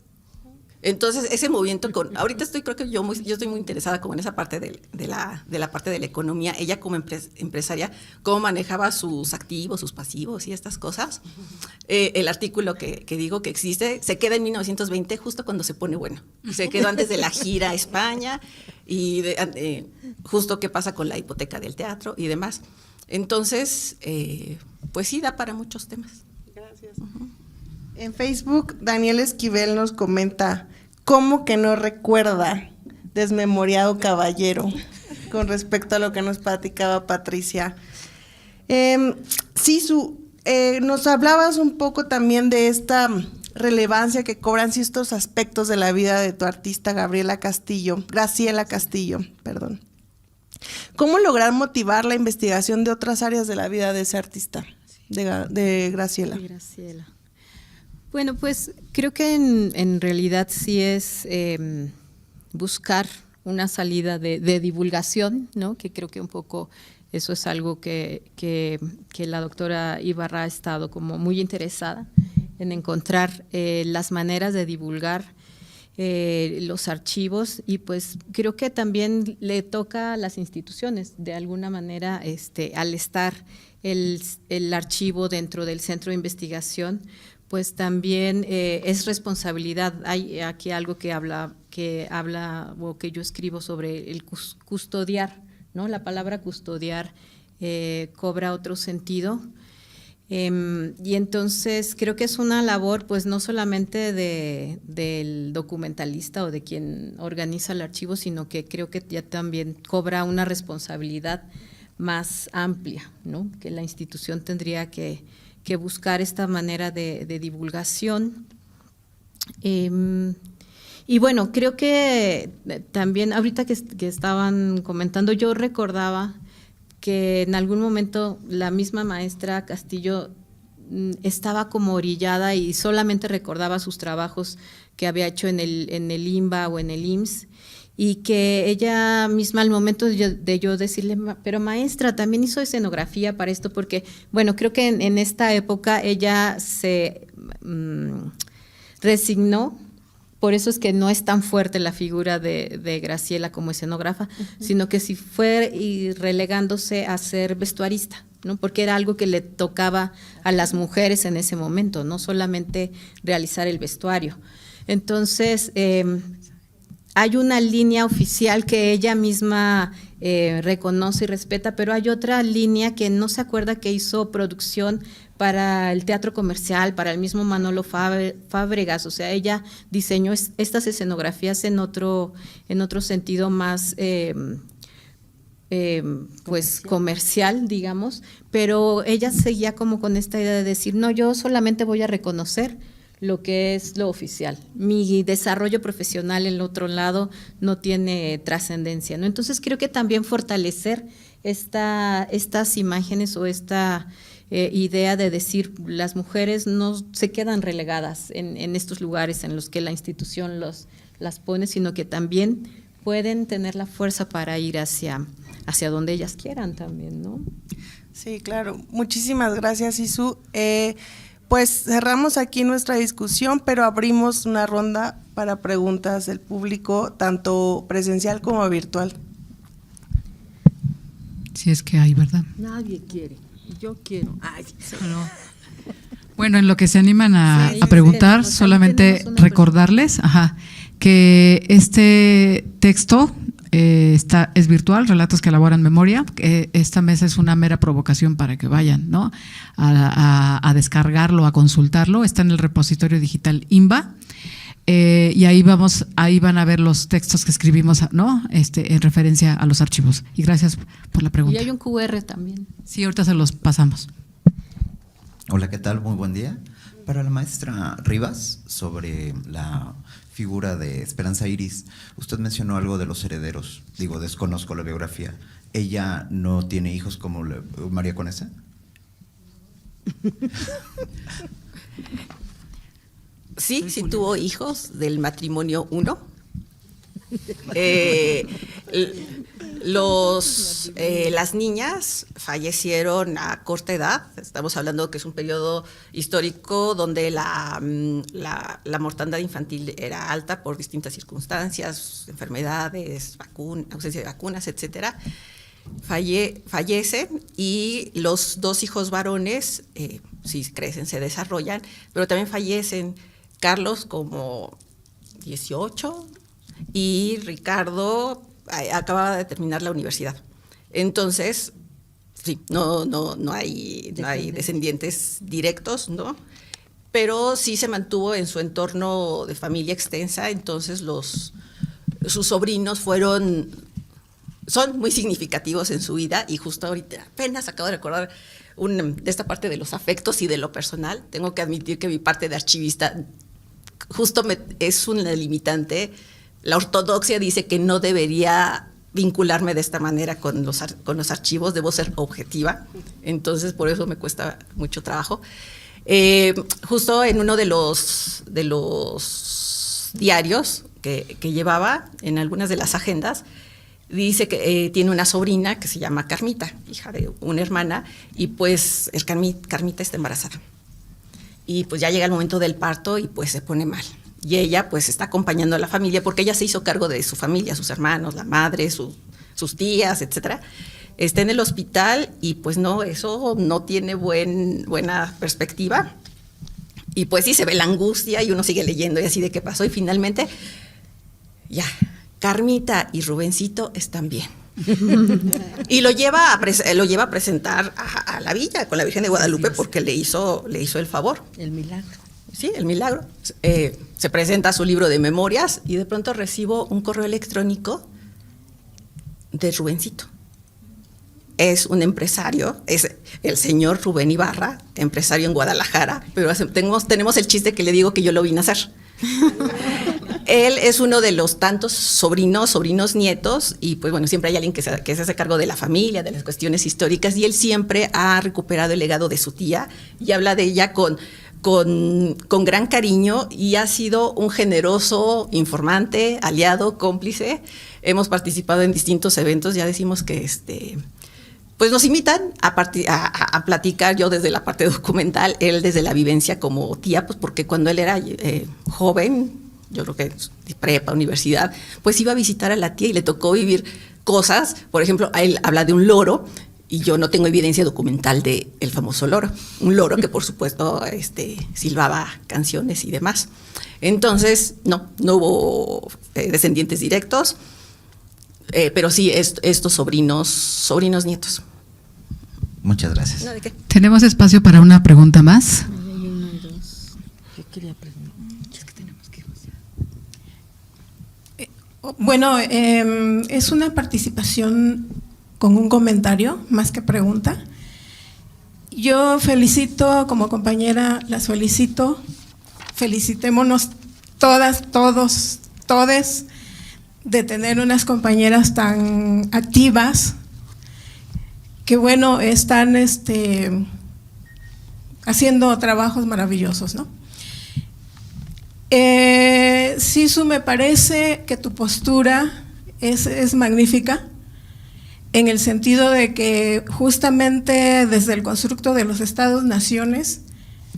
Entonces, ese movimiento ahorita creo que yo estoy muy interesada como en esa parte de la parte de la economía. Ella como empresaria, cómo manejaba sus activos, sus pasivos y estas cosas. El artículo que digo que existe se queda en 1920, justo cuando se pone bueno. Se quedó antes de la gira a España y justo qué pasa con la hipoteca del teatro y demás. Entonces, pues sí, da para muchos temas. Gracias. En Facebook, Daniel Esquivel nos comenta, ¿cómo que no recuerda Desmemoriado Caballero? Con respecto a lo que nos platicaba Patricia. Nos hablabas un poco también de esta relevancia que cobran ciertos aspectos de la vida de tu artista Graciela Castillo, perdón. ¿Cómo lograr motivar la investigación de otras áreas de la vida de ese artista, de Graciela? Graciela. Bueno, pues creo que en realidad sí es buscar una salida de divulgación, ¿no? Que creo que un poco eso es algo que la doctora Ibarra ha estado como muy interesada en encontrar las maneras de divulgar los archivos, y pues creo que también le toca a las instituciones de alguna manera, al estar el archivo dentro del centro de investigación, pues también es responsabilidad. Hay aquí algo que habla o que yo escribo sobre el custodiar, ¿no? La palabra custodiar cobra otro sentido. Y entonces creo que es una labor pues no solamente del documentalista o de quien organiza el archivo, sino que creo que ya también cobra una responsabilidad más amplia, ¿no? Que la institución tendría que buscar esta manera de divulgación. Y bueno, creo que también ahorita que estaban comentando, yo recordaba que en algún momento la misma maestra Castillo estaba como orillada y solamente recordaba sus trabajos que había hecho en el INBA o en el IMSS, y que ella misma al momento de yo decirle, pero maestra, también hizo escenografía para esto, porque bueno, creo que en esta época ella se resignó. Por eso es que no es tan fuerte la figura de Graciela como escenógrafa, sino que sí fue relegándose a ser vestuarista, ¿no? Porque era algo que le tocaba a las mujeres en ese momento, no solamente realizar el vestuario. Entonces, hay una línea oficial que ella misma reconoce y respeta, pero hay otra línea que no se acuerda que hizo producción para el teatro comercial, para el mismo Manolo Fábregas. O sea, ella diseñó estas escenografías en otro sentido más pues comercial, digamos, pero ella seguía como con esta idea de decir, no, yo solamente voy a reconocer lo que es lo oficial. Mi desarrollo profesional en el otro lado no tiene trascendencia, ¿no? Entonces creo que también fortalecer estas imágenes o esta idea de decir las mujeres no se quedan relegadas en estos lugares en los que la institución las pone, sino que también pueden tener la fuerza para ir hacia donde ellas quieran también, ¿no? Sí, claro. Muchísimas gracias, Isu. Pues cerramos aquí nuestra discusión, pero abrimos una ronda para preguntas del público, tanto presencial como virtual. Si es que hay, ¿verdad? Nadie quiere, yo quiero. Ay, sí. Bueno, en lo que se animan Sí, a preguntar, tenemos solamente una recordarles que este texto es virtual, Relatos que elaboran memoria. Esta mesa es una mera provocación para que vayan, ¿no?, a descargarlo, a consultarlo. Está en el repositorio digital INBA. Y ahí van a ver los textos que escribimos, ¿no?, en referencia a los archivos. Y gracias por la pregunta. Y hay un QR también. Sí, ahorita se los pasamos. Hola, ¿qué tal? Muy buen día. Para la maestra Rivas, sobre la figura de Esperanza Iris, usted mencionó algo de los herederos. Digo, desconozco la biografía. ¿Ella no tiene hijos como María Conesa? Sí, sí tuvo hijos del matrimonio 1. Las niñas fallecieron a corta edad. Estamos hablando que es un periodo histórico donde la mortandad infantil era alta por distintas circunstancias, enfermedades, ausencia de vacunas, etcétera. Fallecen y los 2 hijos varones, sí crecen, se desarrollan, pero también fallecen. Carlos como 18 y Ricardo acababa de terminar la universidad. Entonces, sí, no hay descendientes directos, ¿no? Pero sí se mantuvo en su entorno de familia extensa. Entonces sus sobrinos son muy significativos en su vida, y justo ahorita apenas acabo de recordar de esta parte de los afectos y de lo personal. Tengo que admitir que mi parte de archivista justo es una limitante. La ortodoxia dice que no debería vincularme de esta manera con los archivos, debo ser objetiva, entonces por eso me cuesta mucho trabajo. Justo en uno de los diarios que llevaba, en algunas de las agendas, dice que tiene una sobrina que se llama Carmita, hija de una hermana, y pues Carmita está embarazada. Y pues ya llega el momento del parto y pues se pone mal. Y ella pues está acompañando a la familia porque ella se hizo cargo de su familia, sus hermanos, la madre, sus tías, etcétera. Está en el hospital y pues no, eso no tiene buena perspectiva. Y pues sí se ve la angustia y uno sigue leyendo y así de qué pasó. Y finalmente, ya, Carmita y Rubencito están bien. Y lo lleva a presentar a la villa con la Virgen de Guadalupe porque le hizo el favor. El milagro. Sí, el milagro. Se presenta su libro de memorias y de pronto recibo un correo electrónico de Rubencito. Es un empresario, es el señor Rubén Ibarra, empresario en Guadalajara, pero tenemos el chiste que le digo que yo lo vine a hacer. Él es uno de los tantos sobrinos nietos, y pues bueno, siempre hay alguien que se hace cargo de la familia, de las cuestiones históricas, y él siempre ha recuperado el legado de su tía y habla de ella con gran cariño, y ha sido un generoso informante, aliado, cómplice. Hemos participado en distintos eventos, ya decimos que pues nos invitan a platicar, yo desde la parte documental, él desde la vivencia como tía, pues porque cuando él era joven, yo creo que prepa, universidad, pues iba a visitar a la tía y le tocó vivir cosas. Por ejemplo, a él habla de un loro, y yo no tengo evidencia documental del famoso loro. Un loro que, por supuesto, silbaba canciones y demás. Entonces, no hubo descendientes directos, pero sí estos sobrinos nietos. Muchas gracias. No, ¿de qué? ¿Tenemos espacio para una pregunta más? Hay 1 y 2. Yo quería preguntar. Es que tenemos que ir. Bueno, es una participación con un comentario, más que pregunta. Yo felicito, como compañera, las felicito felicitémonos todas, todos, todes de tener unas compañeras tan activas que bueno, están haciendo trabajos maravillosos, ¿no? Sisu, me parece que tu postura es magnífica, en el sentido de que justamente desde el constructo de los estados-naciones,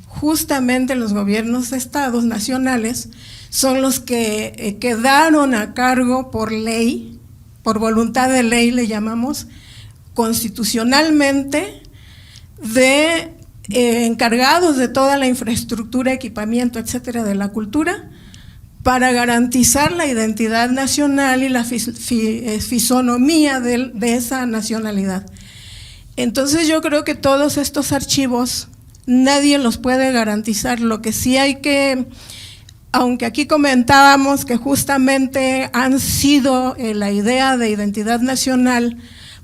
justamente los gobiernos de estados nacionales son los que quedaron a cargo por ley, por voluntad de ley le llamamos, constitucionalmente, de encargados de toda la infraestructura, equipamiento, etcétera, de la cultura, para garantizar la identidad nacional y la fisonomía de esa nacionalidad. Entonces yo creo que todos estos archivos nadie los puede garantizar. Lo que sí hay que, aunque aquí comentábamos que justamente han sido la idea de identidad nacional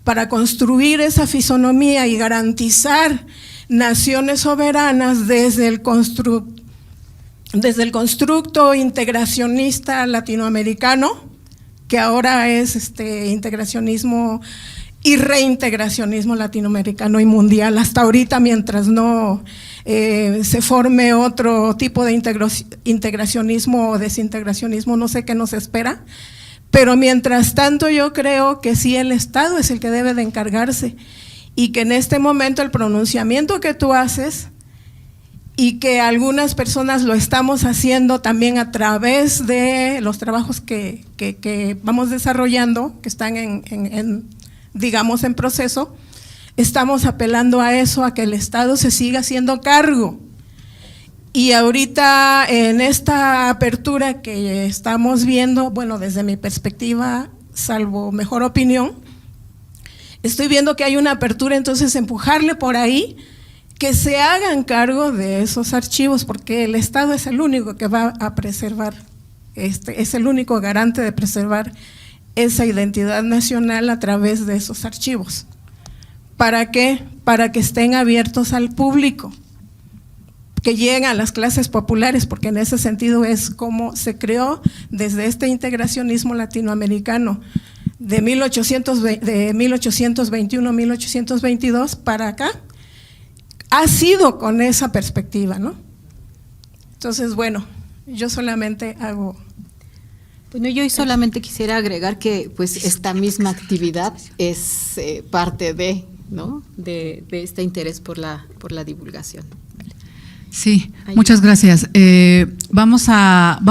para construir esa fisonomía y garantizar naciones soberanas desde el constructo integracionista latinoamericano, que ahora es integracionismo y reintegracionismo latinoamericano y mundial, hasta ahorita, mientras no se forme otro tipo de integracionismo o desintegracionismo, no sé qué nos espera, pero mientras tanto yo creo que sí el Estado es el que debe de encargarse, y que en este momento el pronunciamiento que tú haces, y que algunas personas lo estamos haciendo también a través de los trabajos que vamos desarrollando, que están digamos en proceso, estamos apelando a eso, a que el Estado se siga haciendo cargo. Y ahorita en esta apertura que estamos viendo, bueno, desde mi perspectiva, salvo mejor opinión, estoy viendo que hay una apertura, entonces empujarle por ahí, que se hagan cargo de esos archivos, porque el Estado es el único que va a preservar, es el único garante de preservar esa identidad nacional a través de esos archivos. ¿Para qué? Para que estén abiertos al público, que lleguen a las clases populares, porque en ese sentido es como se creó desde este integracionismo latinoamericano de 1821, 1822 para acá, ha sido con esa perspectiva, ¿no? Entonces, bueno, yo solamente hago… Bueno, yo solamente quisiera agregar que pues esta misma actividad es parte de, ¿no?, de este interés por la divulgación. Sí, muchas gracias. Vamos a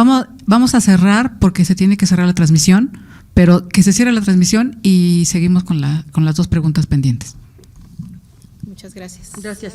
cerrar porque se tiene que cerrar la transmisión, pero que se cierre la transmisión y seguimos con las dos preguntas pendientes. Muchas gracias. Gracias.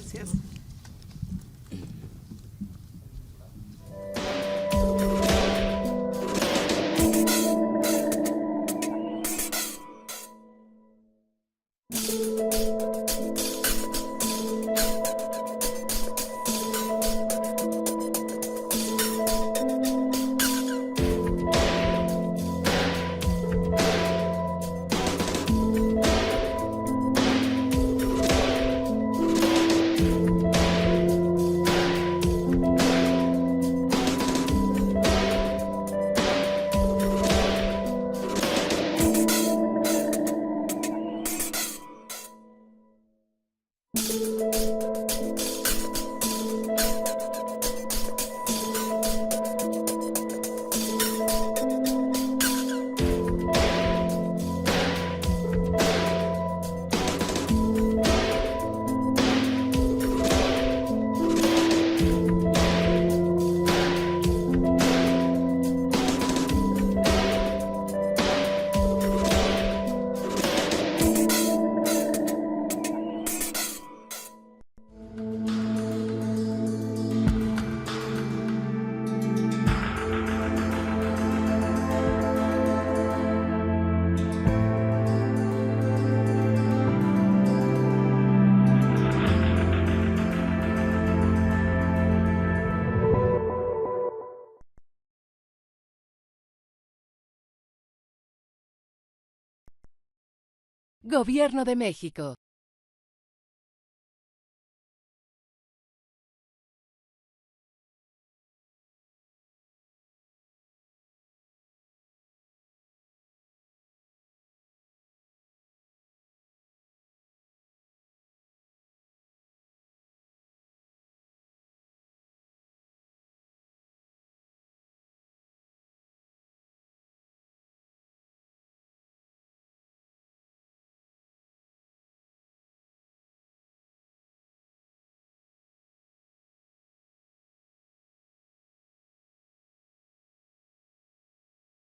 Gobierno de México.